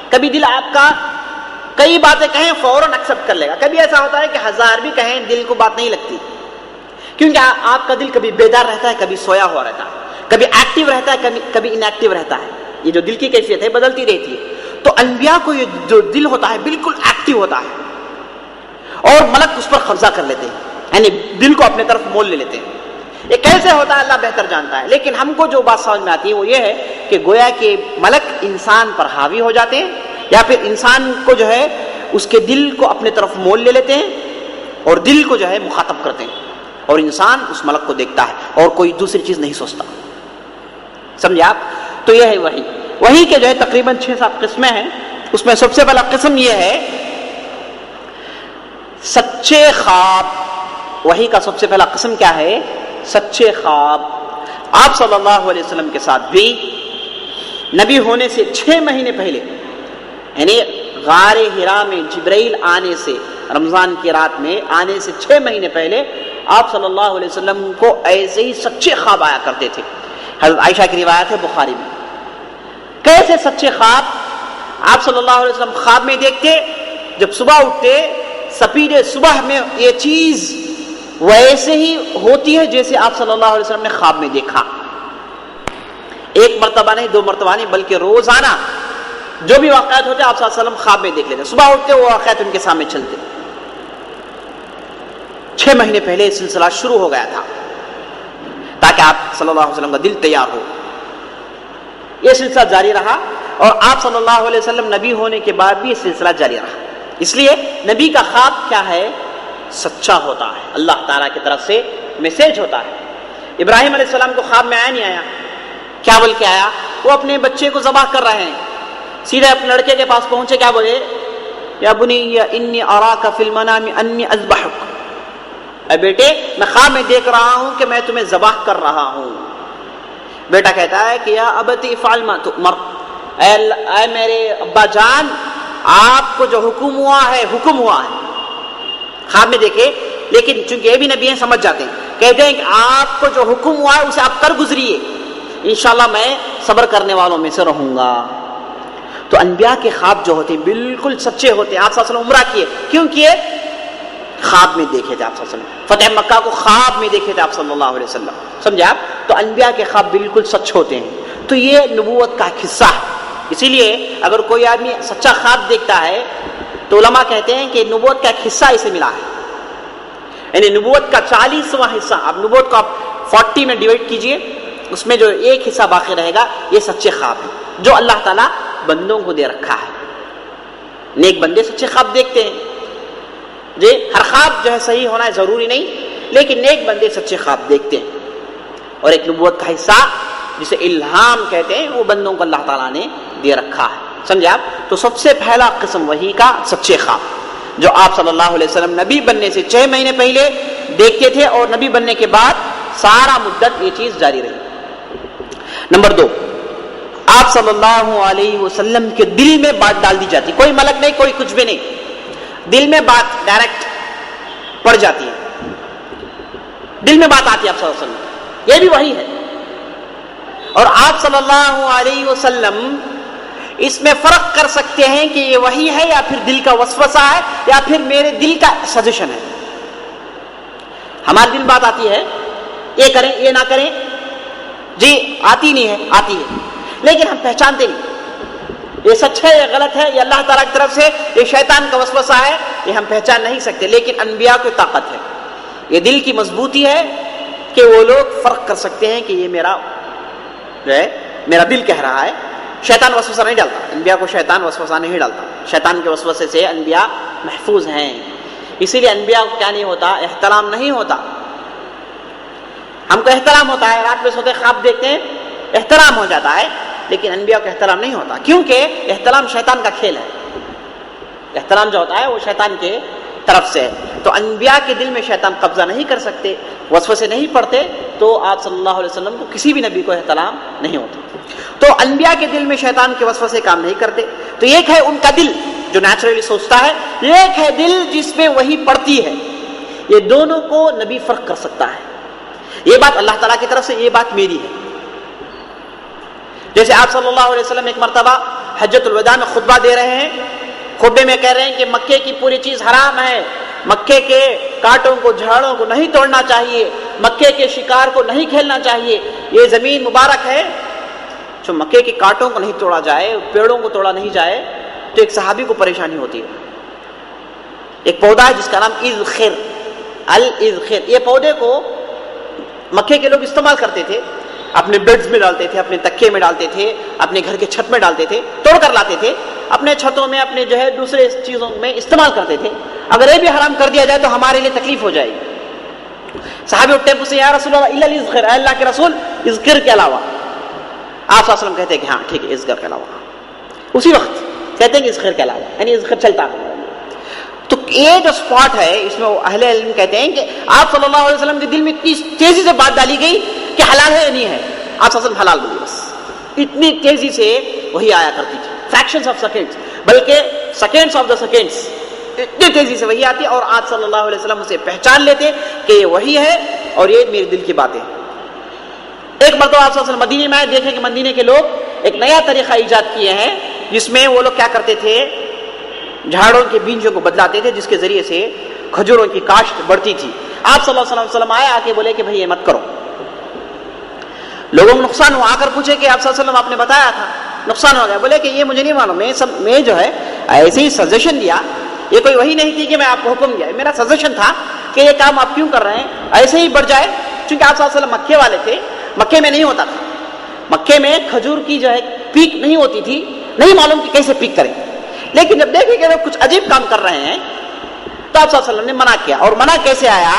کبھی دل آپ کا کئی باتیں کہیں فوراً ایکسپٹ کر لے گا، کبھی ایسا ہوتا ہے کہ 1000 بھی کہیں دل کو بات نہیں لگتی، کیونکہ آپ کا دل کبھی بیدار رہتا ہے، کبھی سویا ہوا رہتا ہے، کبھی ایکٹیو رہتا ہے، کبھی ان ایکٹیو رہتا ہے۔ یہ جو دل کی کیفیت ہے بدلتی رہتی ہے۔ تو انبیاء کو یہ جو دل ہوتا ہے بالکل ایکٹیو ہوتا ہے، اور ملک اس پر قبضہ کر لیتے ہیں، یعنی دل کو اپنے طرف مول لے لیتے ہیں۔ یہ کیسے ہوتا ہے اللہ بہتر جانتا ہے، لیکن ہم کو جو بات سمجھ میں آتی ہے وہ یہ ہے کہ گویا کہ ملک انسان پر حاوی ہو جاتے ہیں، یا پھر انسان کو جو ہے اس کے دل کو اپنے طرف مول لے لیتے ہیں، اور دل کو جو ہے مخاطب کرتے ہیں، اور انسان اس ملک کو دیکھتا ہے اور کوئی دوسری چیز نہیں سوچتا۔ سمجھے آپ؟ تو یہ ہے وحی۔ وحی کے جو ہے تقریباً 6-7 قسمیں ہیں۔ اس میں سب سے پہلا قسم یہ ہے سچے خواب۔ وحی کا سب سے پہلا قسم کیا ہے؟ سچے خواب۔ آپ صلی اللہ علیہ وسلم کے ساتھ بھی نبی ہونے سے 6 مہینے پہلے، یعنی غار حرا میں جبرائیل آنے سے، رمضان کی رات میں آنے سے 6 مہینے پہلے آپ صلی اللہ علیہ وسلم کو ایسے ہی سچے خواب آیا کرتے تھے۔ حضرت عائشہ کی روایت ہے بخاری میں۔ کیسے سچے خواب؟ آپ صلی اللہ علیہ وسلم خواب میں دیکھتے، جب صبح اٹھتے سپیدے صبح میں یہ چیز ویسے ہی ہوتی ہے جیسے آپ صلی اللہ علیہ وسلم نے خواب میں دیکھا۔ ایک مرتبہ نہیں، 2 مرتبہ نہیں، بلکہ روزانہ جو بھی واقعات ہوتے آپ صلی اللہ علیہ وسلم خواب میں دیکھ لیتے، صبح اٹھتے وہ واقعات ان کے سامنے چلتے۔ 6 مہینے پہلے یہ سلسلہ شروع ہو گیا تھا تاکہ آپ صلی اللہ علیہ وسلم کا دل تیار ہو۔ یہ سلسلہ جاری رہا اور آپ صلی اللہ علیہ وسلم نبی ہونے کے بعد بھی یہ سلسلہ جاری رہا۔ اس لیے نبی کا خواب کیا ہے؟ سچا ہوتا ہے، اللہ تعالیٰ کی طرف سے میسج ہوتا ہے۔ ابراہیم علیہ السلام کو خواب میں آیا نہیں آیا؟ کیا بول کے آیا؟ وہ اپنے بچے کو ذبح کر رہے ہیں، سیدھے اپنے لڑکے کے پاس پہنچے، کیا بولے؟ یا بنی انی اراک فی المنام انی اذبحک، اے بیٹے میں خواب میں دیکھ رہا ہوں کہ میں تمہیں ذبح کر رہا ہوں۔ بیٹا کہتا ہے کہ یا ابتی افعل ما تؤمر، اے میرے ابا جان آپ کو جو حکم ہوا ہے خواب میں دیکھے، لیکن چونکہ یہ بھی نبی ہیں سمجھ جاتے ہیں، کہتے ہیں کہ آپ کو جو حکم ہوا ہے اسے آپ کر گزریے، انشاءاللہ میں صبر کرنے والوں میں سے رہوں گا۔ تو انبیاء کے خواب جو ہوتے ہیں بالکل سچے ہوتے ہیں۔ آپ صلی اللہ علیہ وسلم عمرہ کیے، کیوں کیے؟ خواب میں دیکھے تھے آپ صلی اللہ علیہ وسلم۔ فتح مکہ کو خواب میں دیکھے تھے آپ صلی اللہ علیہ وسلم، سمجھے آپ؟ تو انبیاء کے خواب بالکل سچ ہوتے ہیں۔ تو یہ نبوت کا ایک حصہ ہے۔ اسی لیے اگر کوئی آدمی سچا خواب دیکھتا ہے تو علماء کہتے ہیں کہ نبوت کا ایک حصہ اسے ملا ہے، یعنی نبوت کا 40واں حصہ۔ اب نبوت کو آپ 40 میں ڈیوائڈ کیجئے، اس میں جو ایک حصہ باقی رہے گا یہ سچے خواب ہیں جو اللہ تعالیٰ بندوں کو دے رکھا ہے۔ نیک بندے سچے خواب دیکھتے ہیں، جی ہر خواب جو ہے صحیح ہونا ہے ضروری نہیں، لیکن نیک بندے سچے خواب دیکھتے ہیں۔ اور ایک نبوت کا حصہ جسے الہام کہتے ہیں وہ بندوں کو اللہ تعالیٰ نے دے رکھا ہے، سمجھے آپ؟ تو سب سے پہلا قسم وحی کا سچے خواب جو آپ صلی اللہ علیہ وسلم نبی بننے سے 6 مہینے پہلے دیکھتے تھے اور نبی بننے کے بعد سارا مدت یہ چیز جاری رہی۔ نمبر 2، آپ صلی اللہ علیہ وسلم کے دل میں بات ڈال دی جاتی، کوئی ملک نہیں، کوئی کچھ بھی نہیں، دل میں بات ڈائریکٹ پڑ جاتی ہے، دل میں بات آتی ہے آپ صلی اللہ علیہ وسلم، یہ بھی وحی ہے۔ اور آپ صلی اللہ علیہ وسلم اس میں فرق کر سکتے ہیں کہ یہ وحی ہے یا پھر دل کا وسوسہ ہے یا پھر میرے دل کا سجیشن ہے۔ ہمارے دل بات آتی ہے، یہ کریں یہ نہ کریں، جی آتی نہیں ہے، آتی ہے، لیکن ہم پہچانتے نہیں یہ سچ ہے یہ غلط ہے، یہ اللہ تعالیٰ کی طرف سے، یہ شیطان کا وسوسہ ہے، یہ ہم پہچان نہیں سکتے۔ لیکن انبیاء کو طاقت ہے، یہ دل کی مضبوطی ہے کہ وہ لوگ فرق کر سکتے ہیں کہ یہ میرا دل کہہ رہا ہے۔ شیطان وسوسہ نہیں ڈالتا، انبیاء کو شیطان وسوسہ نہیں ڈالتا، شیطان کے وسوسے سے انبیاء محفوظ ہیں۔ اسی لیے انبیاء کو کیا نہیں ہوتا؟ احترام نہیں ہوتا۔ ہم کو احترام ہوتا ہے، رات میں سوتے خواب دیکھتے ہیں احترام ہو جاتا ہے، لیکن انبیاء کو احترام نہیں ہوتا، کیونکہ احترام شیطان کا کھیل ہے۔ احترام جو ہوتا ہے وہ شیطان کے طرف سے ہے۔ تو انبیاء کے دل میں شیطان قبضہ نہیں کر سکتے، وسوسے نہیں پڑتے، تو آپ صلی اللہ علیہ وسلم کو کسی بھی نبی کو احترام نہیں ہوتا۔ تو انبیاء کے دل میں شیطان کے وسوسے کام نہیں کرتے۔ تو ایک ہے ان کا دل جو نیچرلی سوچتا ہے، ایک ہے دل جس میں وہی پڑتی ہے۔ یہ دونوں کو نبی فرق کر سکتا ہے، یہ بات اللہ تعالیٰ کی طرف سے، یہ بات میری ہے۔ جیسے آپ صلی اللہ علیہ وسلم ایک مرتبہ حجۃ الوداع میں خطبہ دے رہے ہیں، خطبے میں کہہ رہے ہیں کہ مکے کی پوری چیز حرام ہے، مکے کے کانٹوں کو جھاڑوں کو نہیں توڑنا چاہیے، مکے کے شکار کو نہیں کھیلنا چاہیے، یہ زمین مبارک ہے۔ جو مکے کے کانٹوں کو نہیں توڑا جائے، پیڑوں کو توڑا نہیں جائے، تو ایک صحابی کو پریشانی ہوتی ہے۔ ایک پودا ہے جس کا نام اذخر، الاذخر، یہ پودے کو مکے کے لوگ استعمال کرتے تھے، اپنے بیڈز میں ڈالتے تھے، اپنے تکیے میں ڈالتے تھے، اپنے گھر کے چھت میں ڈالتے تھے، توڑ کر لاتے تھے، اپنے چھتوں میں، اپنے جو ہے دوسرے چیزوں میں استعمال کرتے تھے۔ اگر یہ بھی حرام کر دیا جائے تو ہمارے لیے تکلیف ہو جائے گی۔ صحابی اٹھتے پوچھتے یا رسول اللہ الا الاذخر، اے اللہ کے رسول اذخر کے علاوہ؟ آپ صلی اللہ علیہ وسلم کہتے ہیں کہ ہاں ٹھیک ہے، اذخر کے علاوہ۔ اسی وقت کہتے ہیں کہ اذخر کے علاوہ، یعنی اذخر چلتا ہے۔ تو یہ جو سپاٹ ہے اس میں اہل علم کہتے ہیں کہ آپ صلی اللہ علیہ وسلم کے دل میں اتنی تیزی سے بات ڈالی گئی کہ حلال ہے یا نہیں ہے؟ آپ صلی اللہ علیہ وسلم حلال بولیے بس. اتنی تیزی سے وہی آیا کرتی تھی, فریکشنز آف سیکنڈز, بلکہ سیکنڈز آف دا سیکنڈز, اتنی تیزی سے وہی آتی, اور آپ صلی اللہ علیہ وسلم اسے پہچان لیتے کہ یہ وہی ہے اور یہ میرے دل کی باتیں. ایک مرتبہ آپ صلی اللہ علیہ وسلم مدینے میں آئے, دیکھیں کہ مدینے کے لوگ ایک نیا طریقہ ایجاد کیے ہیں جس میں وہ لوگ کیا کرتے تھے, جھاڑوں کے بیجوں کو بدلاتے تھے جس کے ذریعے سے کھجوروں کی کاشت بڑھتی تھی. آپ صلی اللہ علیہ وسلم آئے, آ کے بولے کہ بھائی یہ مت کرو. لوگوں کو نقصان ہوا, آ کر پوچھے کہ آپ صلی اللہ علیہ وسلم آپ نے بتایا تھا, نقصان ہو گیا. بولے کہ یہ مجھے نہیں معلوم, میں جو ہے ایسے ہی سجیشن دیا, یہ کوئی وہی نہیں تھی کہ میں آپ کو حکم دیا, میرا سجیشن تھا کہ یہ کام آپ کیوں کر رہے ہیں, ایسے ہی بڑھ جائے. چونکہ آپ صلی اللہ علیہ وسلم مکے والے تھے, مکے میں نہیں ہوتا تھا, مکے میں کھجور کی جو ہے پیک نہیں ہوتی تھی, نہیں معلوم کہ کیسے پیک کریں. لیکن جب دیکھیں کہ وہ کچھ عجیب کام کر رہے ہیں تو آپ صلی اللہ علیہ وسلم نے منع کیا. اور منع کیسے آیا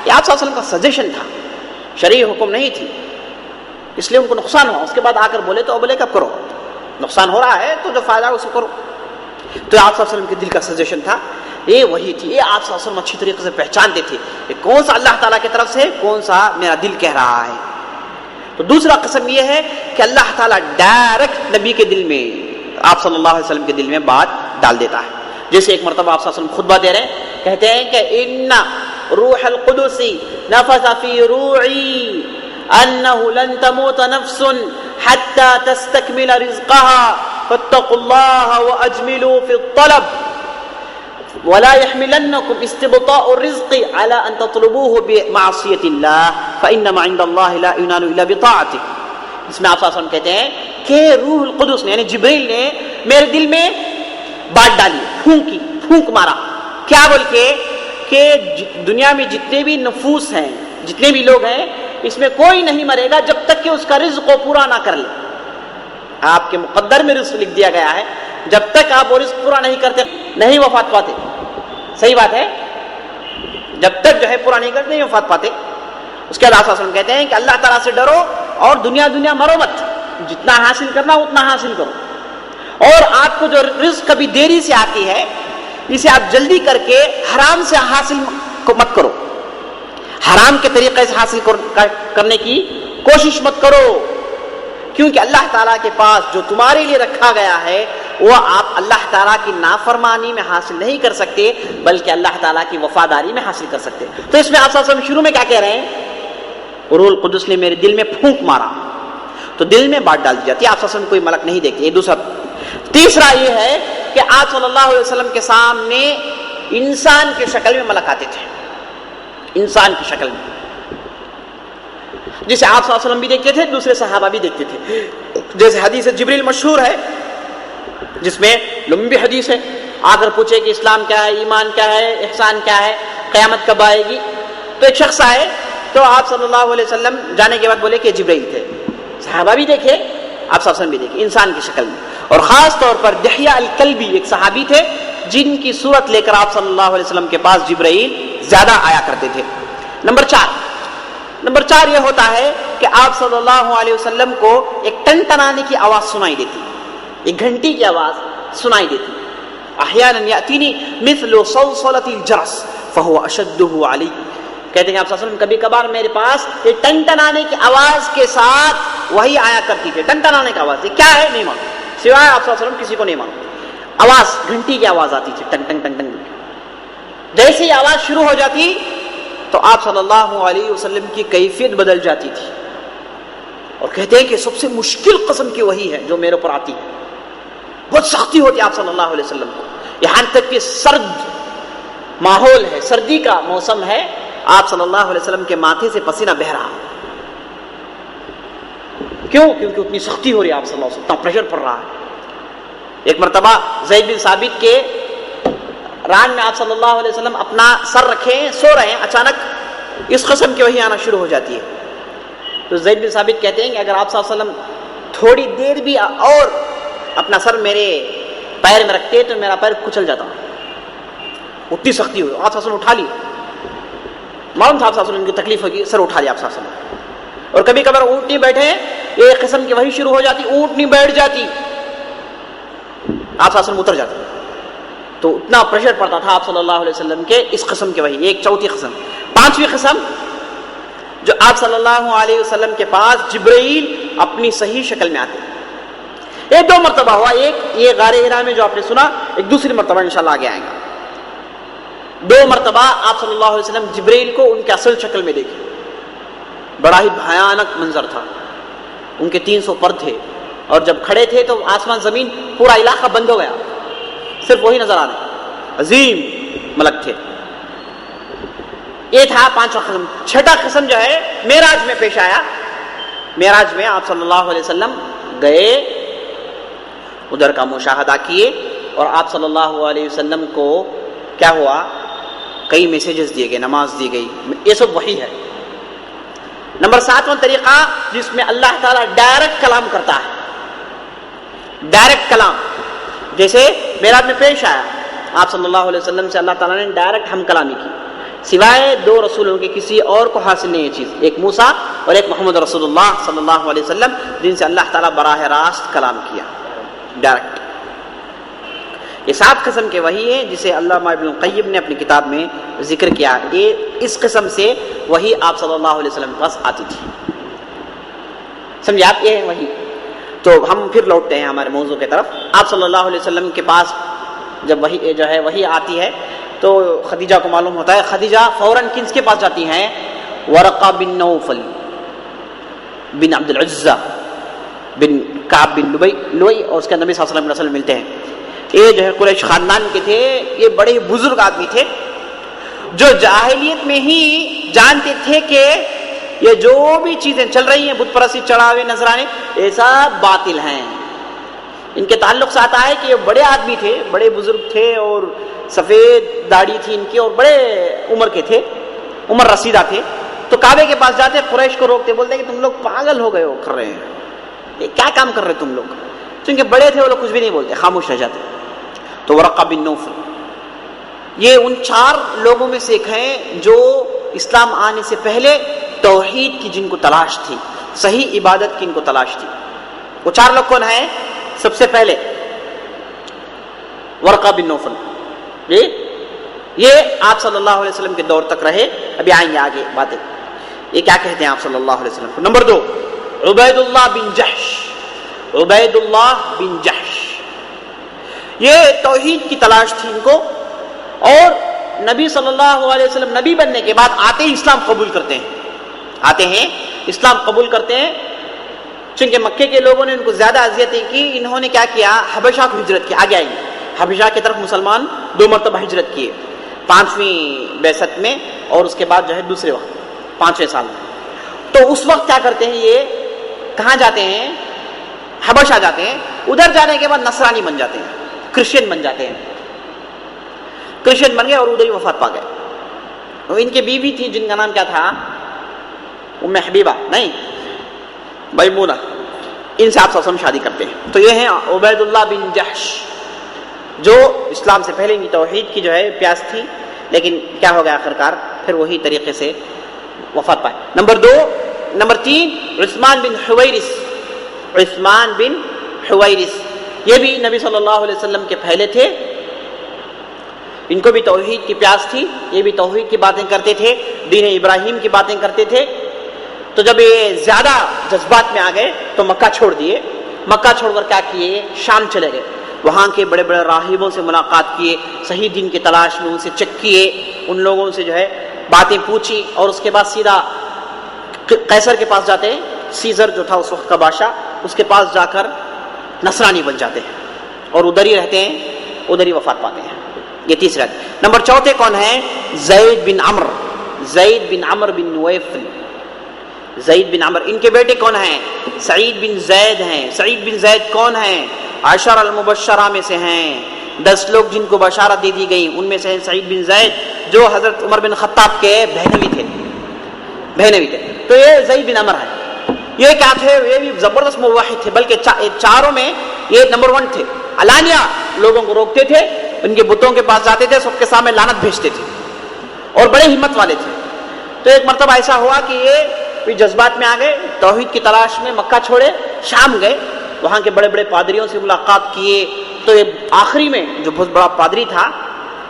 کہ آپ صلی اللہ علیہ وسلم کا سجیشن تھا, شرعی حکم نہیں تھی, اس لیے ان کو نقصان ہوا. اس کے بعد آ کر بولے تو بولے کب کرو, نقصان ہو رہا ہے تو جو فائدہ اس کو کرو. تو آپ صلی اللہ علیہ وسلم کے دل کا سجیشن تھا, یہ وہی تھی. یہ آپ صلی اللہ علیہ وسلم اچھی طریقے سے پہچانتے تھے کہ کون سا اللہ تعالیٰ کی طرف سے, کون سا میرا دل کہہ رہا ہے. تو دوسرا قسم یہ ہے کہ اللہ تعالیٰ ڈائریکٹ نبی کے دل میں, آپ صلی اللہ علیہ وسلم کے دل میں بات ڈال دیتا ہے. جیسے ایک مرتبہ آپ صلی اللہ علیہ وسلم خطبہ دے رہے ہیں, کہتے ہیں کہ ان روح القدس نفث فی روعی انه لن تموت نفس حتى تستكمل رزقها فاتقوا الله واجملوا في الطلب ولا يحملنكم استبطاء الرزق على ان تطلبوه بمعصية الله فانما عند الله لا ينال الا بطاعته. اس میں آپ صلی اللہ علیہ وسلم کہتے ہیں کہ روح القدس نے یعنی جبریل نے میرے دل میں بات ڈالی, پھونک مارا. کیا بول کے کہ دنیا میں جتنے بھی نفوس ہیں, جتنے بھی لوگ ہیں, اس میں کوئی نہیں مرے گا جب تک کہ اس کا رزق کو پورا نہ کر لے. آپ کے مقدر میں رزق لکھ دیا گیا ہے, جب تک آپ وہ رزق پورا نہیں کرتے نہیں وفات پاتے. صحیح بات ہے, جب تک جو ہے پورا نہیں کرتے نہیں وفات پاتے. اس کے بعد آپ صلی اللہ علیہ وسلم کہتے ہیں کہ اللہ تعالیٰ سے ڈرو اور دنیا مرو مت, جتنا حاصل کرنا اتنا حاصل کرو. اور آپ کو جو رزق کبھی دیری سے آتی ہے اسے آپ جلدی کر کے حرام سے حاصل مت کرو, حرام کے طریقے سے حاصل کرنے کی کوشش مت کرو, کیونکہ اللہ تعالیٰ کے پاس جو تمہارے لیے رکھا گیا ہے وہ آپ اللہ تعالیٰ کی نافرمانی میں حاصل نہیں کر سکتے بلکہ اللہ تعالیٰ کی وفاداری میں حاصل کر سکتے. تو اس میں آپ صلی اللہ علیہ وسلم شروع میں کیا کہہ رہے ہیں, روح القدس نے میرے دل میں پھونک مارا, تو دل میں بات ڈال دی جاتی ہے. آپ صلی اللہ علیہ وسلم کوئی ملک نہیں دیکھتے. یہ دوسرا. تیسرا یہ ہے کہ آپ صلی اللہ علیہ وسلم کے سامنے انسان کی شکل میں ملک آتے تھے, انسان کی شکل میں, جسے آپ صلی اللہ علیہ وسلم بھی دیکھتے تھے, دوسرے صحابہ بھی دیکھتے تھے. جیسے حدیث جبریل مشہور ہے جس میں لمبی حدیث ہے, آ کر پوچھے کہ اسلام کیا ہے, ایمان کیا ہے, احسان کیا ہے, قیامت کب آئے گی. تو ایک شخص آئے تو آپ صلی اللہ علیہ وسلم جانے کے بعد بولے کہ جبریل تھے. صحابہ بھی دیکھے, آپ صلی اللہ علیہ وسلم بھی دیکھے انسان کی شکل میں. اور خاص طور پر دحیہ الکلبی ایک صحابی تھے جن کی صورت لے کر آپ صلی اللہ علیہ وسلم کے پاس جبرائیل زیادہ آیا کرتے تھے. نمبر 4 یہ ہوتا ہے کہ آپ صلی اللہ علیہ وسلم کو ایک ٹنٹنانے کی آواز سنائی دیتی, ایک گھنٹی کی آواز سنائی دیتی. احیانا یاتینی مثل صلصلۃ الجرس فهو اشدہ علی. کہتے ہیں آپ صلی اللہ علیہ وسلم کبھی کبھار میرے پاس یہ ٹنٹنانے کی آواز کے ساتھ وہی آیا کرتی تھی. ٹنٹنانے کی آواز کیا ہے نہیں معلوم, سوائے آپ صلی اللہ علیہ وسلم کسی کو نہیں معلوم. آواز گھنٹی کی آواز آتی تھی, ٹنگ ٹنگ ٹنگ ٹنگ. جیسے ہی آواز شروع ہو جاتی تو آپ صلی اللہ علیہ وسلم کی کیفیت بدل جاتی تھی. اور کہتے ہیں کہ سب سے مشکل قسم کی وہی ہے جو میرے اوپر آتی ہے, بہت سختی ہوتی ہے آپ صلی اللہ علیہ وسلم کو, یہاں تک کہ سرد ماحول ہے, سردی کا موسم ہے, آپ صلی اللہ علیہ وسلم کے ماتھے سے پسینہ بہ رہا. کیوں؟ کیونکہ اتنی سختی ہو رہی ہے آپ صلی اللہ علیہ وسلم, اتنا پریشر پڑ رہا ہے. ایک مرتبہ زید بن ثابت کے ران میں آپ صلی اللہ علیہ وسلم اپنا سر رکھے سو رہے ہیں, اچانک اس قسم کی وحی آنا شروع ہو جاتی ہے. تو زید بن ثابت کہتے ہیں کہ اگر آپ صلی اللہ علیہ وسلم تھوڑی دیر بھی اور اپنا سر میرے پیر میں رکھتے تو میرا پیر کچل جاتا, اتنی سختی ہوئی. آپ صلی اللہ علیہ وسلم اٹھا لی, معلوم تھا آپ صلی اللہ علیہ وسلم کی تکلیف ہوگی, سر اٹھا لیا آپ صلی اللہ علیہ وسلم. اور کبھی کبھار اونٹنی بیٹھے ایک قسم کی وحی شروع ہو جاتی, اونٹنی بیٹھ جاتی, آپ صلی اللہ علیہ وسلم اتر جاتے. تو اتنا پریشر پڑتا تھا آپ صلی اللہ علیہ وسلم کے اس قسم کے وحی. ایک چوتھی قسم. 5ویں قسم, جو آپ صلی اللہ علیہ وسلم کے پاس جبرائیل اپنی صحیح شکل میں آتے. یہ 2 مرتبہ ہوا، ایک یہ غار حرا میں جو آپ نے سنا، ایک دوسری مرتبہ انشاءاللہ آگے آئے گا. 2 مرتبہ آپ صلی اللہ علیہ وسلم جبرائیل کو ان کے اصل شکل میں دیکھے. بڑا ہی بھیانک منظر تھا. ان کے 300 پر تھے اور جب کھڑے تھے تو آسمان زمین پورا علاقہ بند ہو گیا، صرف وہی نظر آ رہے. عظیم ملک تھے. یہ تھا 5واں قسم. 6واں قسم جو ہے معراج میں پیش آیا. معراج میں آپ صلی اللہ علیہ وسلم گئے، ادھر کا مشاہدہ کیے، اور آپ صلی اللہ علیہ وسلم کو کیا ہوا، کئی میسیجز دیے گئے، نماز دی گئی. یہ سب وحی ہے. نمبر 7واں طریقہ جس میں اللہ تعالیٰ ڈائریکٹ کلام کرتا ہے. ڈائریکٹ کلام جیسے معراج میں پیش آیا، آپ صلی اللہ علیہ وسلم سے اللہ تعالیٰ نے ڈائریکٹ ہم کلامی کی، سوائے 2 رسولوں کے کسی اور کو حاصل نہیں یہ چیز، ایک موسیٰ اور ایک محمد رسول اللہ صلی اللہ علیہ وسلم، جن سے اللہ تعالیٰ براہ راست کلام کیا ڈائریکٹ. یہ 7 قسم کے وحی ہے جسے علامہ ابن القیم نے اپنی کتاب میں ذکر کیا. یہ اس قسم سے وحی آپ صلی اللہ علیہ وسلم کے پاس آتی تھی. سمجھے آپ؟ یہ ہے وحی. تو ہم پھر لوٹتے ہیں ہمارے موضوع کی طرف. آپ صلی اللہ علیہ وسلم کے پاس جب وحی جو ہے وحی آتی ہے تو خدیجہ کو معلوم ہوتا ہے. خدیجہ فوراً کس کے پاس جاتی ہیں؟ ورقہ بن نوفل بن عبد العزہ بن کعب بن لوئی، اور اس کے نبی صلی اللہ علیہ وسلم ملتے ہیں. یہ جو ہے قریش خاندان کے تھے. یہ بڑے ہی بزرگ آدمی تھے جو جاہلیت میں ہی جانتے تھے کہ یہ جو بھی چیزیں چل رہی ہیں، بت پرستی، چڑھاوے، نذرانے، یہ سب باطل ہیں. ان کے تعلق سے آتا ہے کہ یہ بڑے آدمی تھے، بڑے بزرگ تھے، اور سفید داڑھی تھی ان کی، اور بڑے عمر کے تھے، عمر رسیدہ تھے. تو کعبے کے پاس جاتے، قریش کو روکتے، بولتے کہ تم لوگ پاگل ہو گئے ہو کر رہے ہیں، یہ کیا کام کر رہے تم لوگ. چونکہ بڑے تھے وہ لوگ کچھ بھی نہیں بولتے، خاموش رہ جاتے. تو ورقہ بن نوفل یہ ان 4 لوگوں میں سے ایک ہیں جو اسلام آنے سے پہلے توحید کی جن کو تلاش تھی، صحیح عبادت کی ان کو تلاش تھی. وہ 4 لوگ کون ہیں؟ سب سے پہلے ورقہ بن نوفل. یہ آپ صلی اللہ علیہ وسلم کے دور تک رہے. ابھی آئیں گے آگے باتیں. یہ کیا کہتے ہیں آپ صلی اللہ علیہ وسلم کو. نمبر 2 عبید اللہ بن جحش. عبید اللہ بن جحش یہ توحید کی تلاش تھی ان کو، اور نبی صلی اللہ علیہ وسلم نبی بننے کے بعد آتے ہی اسلام قبول کرتے ہیں. آتے ہیں اسلام قبول کرتے ہیں. چونکہ مکے کے لوگوں نے ان کو زیادہ اذیتیں کی، انہوں نے کیا کیا، حبشہ کو ہجرت کی. آگے آئیں گے. حبشہ کی طرف مسلمان 2 مرتبہ ہجرت کیے، 5ویں بعثت میں اور اس کے بعد جو ہے دوسرے وقت 5ویں سال میں. تو اس وقت کیا کرتے ہیں، یہ کہاں جاتے ہیں؟ حبشہ جاتے ہیں. ادھر جانے کے بعد نصرانی بن جاتے ہیں، کرسچین بن جاتے ہیں. کرسچین بن گئے اور ادھر ہی وفات پا گئے. ان کی بیوی تھی جن کا نام کیا تھا، ام حبیبہ نہیں میمونہ. ان سے آپ صلی اللہ علیہ وسلم شادی کرتے ہیں. تو یہ ہیں عبید اللہ بن جحش جو اسلام سے پہلے ان کی توحید کی جو ہے پیاس تھی، لیکن کیا ہو گیا آخرکار پھر وہی طریقے سے وفات پائے. نمبر 3 عثمان بن حویرث. عثمان بن حویرث یہ بھی نبی صلی اللہ علیہ وسلم کے پہلے تھے. ان کو بھی توحید کی پیاس تھی، یہ بھی توحید کی باتیں کرتے تھے، دین ابراہیم کی باتیں کرتے تھے. تو جب یہ زیادہ جذبات میں آ گئے تو مکہ چھوڑ دیے. مکہ چھوڑ کر کیا کیے، شام چلے گئے. وہاں کے بڑے بڑے راہبوں سے ملاقات کیے، صحیح دین کی تلاش میں ان سے چیک کیے، ان لوگوں سے جو ہے باتیں پوچھی، اور اس کے بعد سیدھا قیصر کے پاس جاتے ہیں. سیزر جو تھا اس وقت کا بادشاہ، اس کے پاس جا کر نصرانی بن جاتے ہیں اور ادھر ہی رہتے ہیں، ادھر ہی وفات پاتے ہیں. یہ تیسرا. نمبر 4 کون ہیں؟ زید بن عمر. زید بن عمر بن نویفل. زید بن عمر ان کے بیٹے کون ہیں؟ سعید بن زید ہیں. سعید بن زید کون ہیں؟ 10 المبشرہ میں سے ہیں. 10 لوگ جن کو بشارت دے دی گئی ان میں سے ہیں سعید بن زید جو حضرت عمر بن خطاب کے بہنوی تھے. تو یہ زید بن عمر ہے. یہ کیا تھے؟ یہ بھی زبردست موحد تھے، بلکہ 4 میں یہ نمبر 1 تھے. علانیہ لوگوں کو روکتے تھے، ان کے بتوں کے پاس جاتے تھے، سب کے سامنے لعنت بھیجتے تھے، اور بڑے ہمت والے تھے. تو ایک مرتبہ ایسا ہوا کہ یہ بھی جذبات میں آ گئے، توحید کی تلاش میں مکہ چھوڑے، شام گئے، وہاں کے بڑے بڑے پادریوں سے ملاقات کیے. تو یہ آخری میں جو بہت بڑا پادری تھا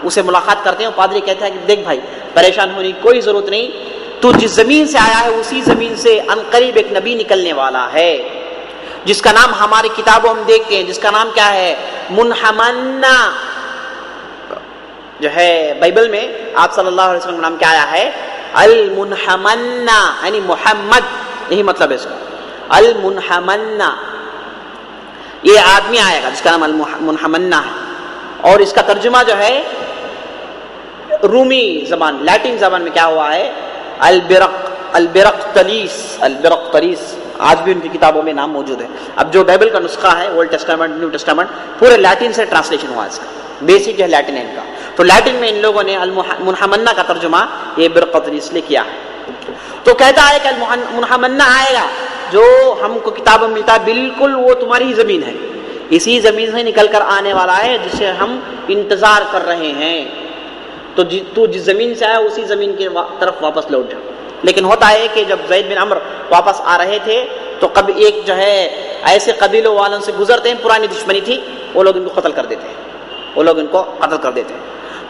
اسے ملاقات کرتے ہیں. پادری کہتا ہے کہ دیکھ بھائی، پریشان ہونے کی کوئی ضرورت نہیں، تو تو جس زمین سے آیا ہے اسی زمین سے عنقریب ایک نبی نکلنے والا ہے، جس کا نام ہماری کتابوں ہم دیکھتے ہیں، جس کا نام کیا ہے؟ منحمنا، جو ہے بائبل میں آپ صلی اللہ علیہ وسلم کا نام کیا آیا ہے؟ المنحمنا، یعنی محمد، یہی مطلب ہے اس کا، المنحمنا، یہ آدمی آئے گا جس کا نام المنحمنا ہے، اور اس کا ترجمہ جو ہے رومی زبان، لیٹن زبان میں کیا ہوا ہے؟ البرقتلیس، آج بھی ان کی کتابوں میں نام موجود ہے۔ اب جو بائبل کا نسخہ ہے، اولڈ ٹیسٹامنٹ، نیو ٹیسٹامنٹ، پورے لیٹن سے ٹرانسلیشن ہوا اس کا، بیسک جو ہے لیٹن ہے ان کا، تو لیٹن میں ان لوگوں نے المنحمنا کا ترجمہ یہ برقتلیس نے کیا ہے۔ تو کہتا ہے کہ المنحمنا آئے گا، جو ہم کو کتابوں میں ملتا ہے، بالکل وہ تمہاری ہی زمین ہے، اسی زمین سے نکل کر آنے والا ہے جسے ہم انتظار کر رہے ہیں، تو جس زمین سے آیا اسی زمین کی طرف واپس لوٹ جا۔ لیکن ہوتا ہے کہ جب زید بن عمرو واپس آ رہے تھے تو کبھی ایک جو ہے ایسے قبیلوں والوں سے گزرتے ہیں، پرانی دشمنی تھی، وہ لوگ ان کو قتل کر دیتے ہیں،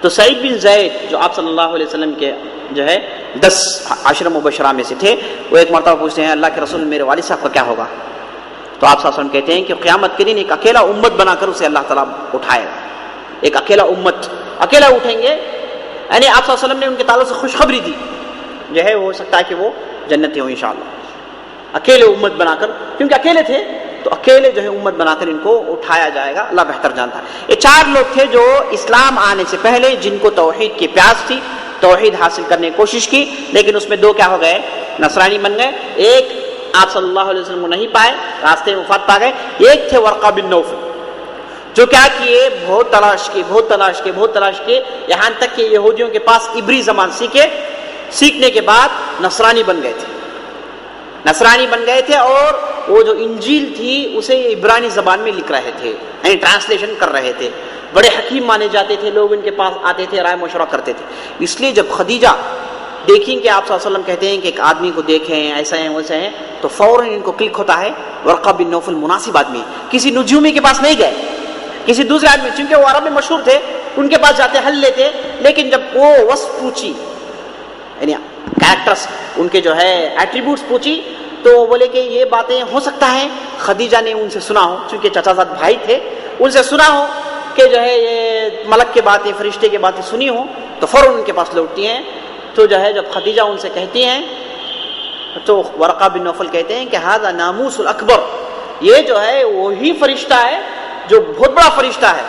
تو سعید بن زید جو آپ صلی اللہ علیہ وسلم کے جو ہے 10 عشرہ مبشرہ میں سے تھے، وہ ایک مرتبہ پوچھتے ہیں اللہ کے رسول میرے والد صاحب کا کیا ہوگا؟ تو آپ صلی اللہ علیہ وسلم کہتے ہیں کہ قیامت کے دن ایک اکیلا امت بنا کر اسے اللہ تعالیٰ اٹھائے گا، ایک اکیلا امت، اکیلا اٹھیں گے، یعنی آپ صلی اللہ علیہ وسلم نے ان کے تعلق سے خوشخبری دی، جو ہے ہو سکتا ہے کہ وہ جنتی ہوں انشاءاللہ، اکیلے امت بنا کر، کیونکہ اکیلے تھے تو اکیلے جو ہے امت بنا کر ان کو اٹھایا جائے گا، اللہ بہتر جانتا ہے۔ یہ 4 لوگ تھے جو اسلام آنے سے پہلے جن کو توحید کی پیاس تھی، توحید حاصل کرنے کی کوشش کی، لیکن اس میں 2 کیا ہو گئے؟ نصرانی بن گئے، ایک آپ صلی اللہ علیہ وسلم کو نہیں پائے، راستے میں وفات پا گئے، ایک تھے ورقہ بن نوفل، جو کیا کیے؟ بہت تلاش کیے، یہاں تک کہ یہودیوں کے پاس عبری زبان سیکھنے کے بعد نصرانی بن گئے تھے، اور وہ جو انجیل تھی اسے عبرانی زبان میں لکھ رہے تھے، یعنی ٹرانسلیشن کر رہے تھے، بڑے حکیم مانے جاتے تھے، لوگ ان کے پاس آتے تھے، رائے مشورہ کرتے تھے۔ اس لیے جب خدیجہ دیکھیں کہ آپ صلی اللہ علیہ وسلم کہتے ہیں کہ ایک آدمی کو دیکھیں ایسا ہے ویسا ہے، تو فوراً ان کو کلک ہوتا ہے ورقہ بن نوفل مناسب آدمی، کسی نجومی کے پاس نہیں گئے، کسی دوسرے آدمی، چونکہ وہ عرب میں مشہور تھے، ان کے پاس جاتے حل لیتے، لیکن جب وہ وصف پوچھی، یعنی کریکٹرز ان کے جو ہے ایٹریبیوٹس پوچھی، تو وہ بولے کہ یہ باتیں ہو سکتا ہے خدیجہ نے ان سے سنا ہو، چونکہ چچا زاد بھائی تھے، ان سے سنا ہو کہ جو ہے یہ ملک کے باتیں، فرشتے کی باتیں سنی ہوں، تو فوراً ان کے پاس لوٹتی ہیں۔ تو جو ہے جب خدیجہ ان سے کہتی ہیں تو ورقہ بن نوفل کہتے ہیں کہ ھذا ناموس الاکبر، یہ جو ہے وہی فرشتہ ہے جو بہت بڑا فرشتہ ہے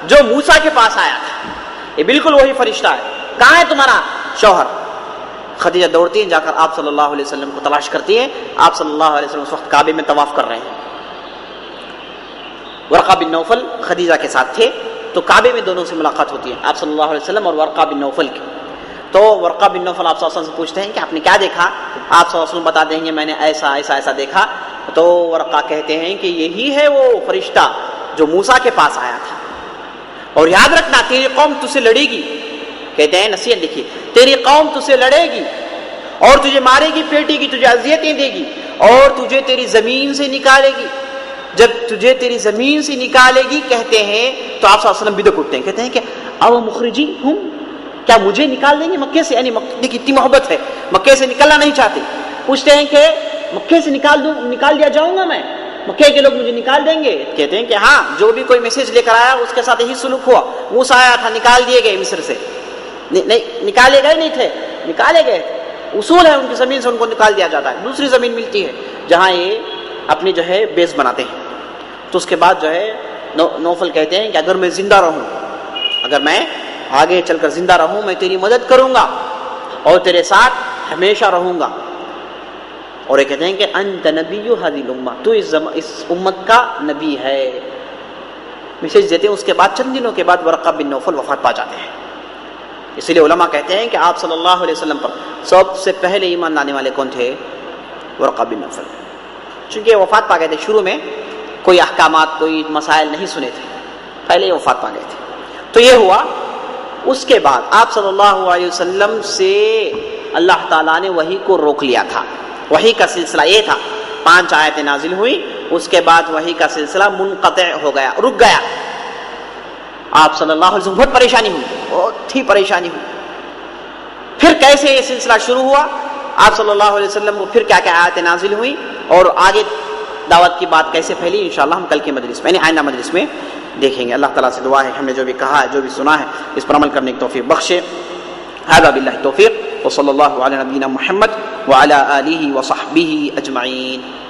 جو موسیٰ کے پاس آیا تھا، یہ بالکل وہی فرشتہ ہے، کہاں ہے تمہارا شوہر؟ خدیجہ دوڑتی ہیں، جا کر آپ صلی اللہ علیہ وسلم کو تلاش کرتی ہیں، آپ صلی اللہ علیہ وسلم اس وقت کعبے میں طواف کر رہے ہیں، ورقہ بن نوفل خدیجہ کے ساتھ تھے، تو کعبے میں دونوں سے ملاقات ہوتی ہے، آپ صلی اللہ علیہ وسلم اور ورقہ بن نوفل کی۔ تو ورقہ بن نوفل آپ صلی اللہ علیہ وسلم سے پوچھتے ہیں کہ آپ نے کیا دیکھا؟ آپ صلی اللہ علیہ وسلم بتا دیں گے میں نے ایسا دیکھا، تو ورقہ کہتے ہیں کہ یہی ہے وہ فرشتہ جو موسیٰ کے پاس آیا تھا، اور یاد رکھنا تیری قوم تجھ سے لڑے گی، کہتے ہیں نصیحت لکھی، تیری قوم تجھ سے لڑے گی اور تجھے مارے گی، پیٹے گی، تجھے اذیتیں دے گی، اور تجھے تیری زمین سے نکالے گی، جب تجھے تیری زمین سے نکالے گی کہتے ہیں تو آپ صلی اللہ علیہ وسلم بدک اٹھتے ہیں، کہتے ہیں کہ او مخرجی ہوں، کیا مجھے نکال دیں گے مکے سے؟ یعنی مکے کی اتنی محبت ہے، مکے سے نکلنا نہیں چاہتے، پوچھتے ہیں کہ مکے سے نکال دیا جاؤں گا میں، مکے کے لوگ مجھے نکال دیں گے؟ کہتے ہیں کہ ہاں، جو بھی کوئی میسج لے کر آیا اس کے ساتھ یہی سلوک ہوا، موسیٰ آیا تھا نکال دیے گئے مصر سے، نہیں نکالے گئے نہیں تھے، نکالے گئے، اصول ہے ان کی زمین سے ان کو نکال دیا جاتا ہے، دوسری زمین ملتی ہے جہاں یہ اپنی جو ہے بیس بناتے ہیں۔ تو اس کے بعد جو ہے نوفل کہتے ہیں کہ اگر میں زندہ رہوں، اگر میں آگے چل کر زندہ رہوں، میں تیری مدد کروں گا اور تیرے ساتھ ہمیشہ رہوں گا، اور یہ کہتے ہیں کہ انت نبی هذه الامہ، تو اس امت کا نبی ہے، میسج دیتے ہیں۔ اس کے بعد چند دنوں کے بعد ورقہ بن نوفل وفات پا جاتے ہیں، اس لیے علماء کہتے ہیں کہ آپ صلی اللہ علیہ وسلم پر سب سے پہلے ایمان لانے والے کون تھے؟ ورقہ بن نوفل، چونکہ وفات پا گئے تھے، شروع میں کوئی احکامات، کوئی مسائل نہیں سنے تھے، پہلے ہی وفات پا گئے تھے۔ تو یہ ہوا۔ اس کے بعد آپ صلی اللہ علیہ وسلم سے اللہ تعالیٰ نے وحی کو روک لیا تھا، وحی کا سلسلہ یہ تھا، 5 آیتیں نازل ہوئی، اس کے بعد وحی کا سلسلہ منقطع ہو گیا، رک گیا۔ آپ صلی اللہ علیہ وسلم بہت پریشانی ہوئی، بہت ہی پریشانی ہوئی۔ پھر کیسے یہ سلسلہ شروع ہوا؟ آپ صلی اللہ علیہ وسلم کو پھر کیا کیا آیتیں نازل ہوئی اور آگے دعوت کی بات کیسے پھیلی، انشاءاللہ ہم کل کی مجلس میں یعنی آئندہ مجلس میں دیکھیں گے۔ اللہ تعالیٰ سے دعا ہے ہم نے جو بھی کہا ہے، جو بھی سنا ہے، اس پر عمل کرنے کی توفیق بخشے۔ هذا باللہ توفیق، وصلی اللہ علی نبینا محمد وعلی آلہ وصحبہ اجمعین۔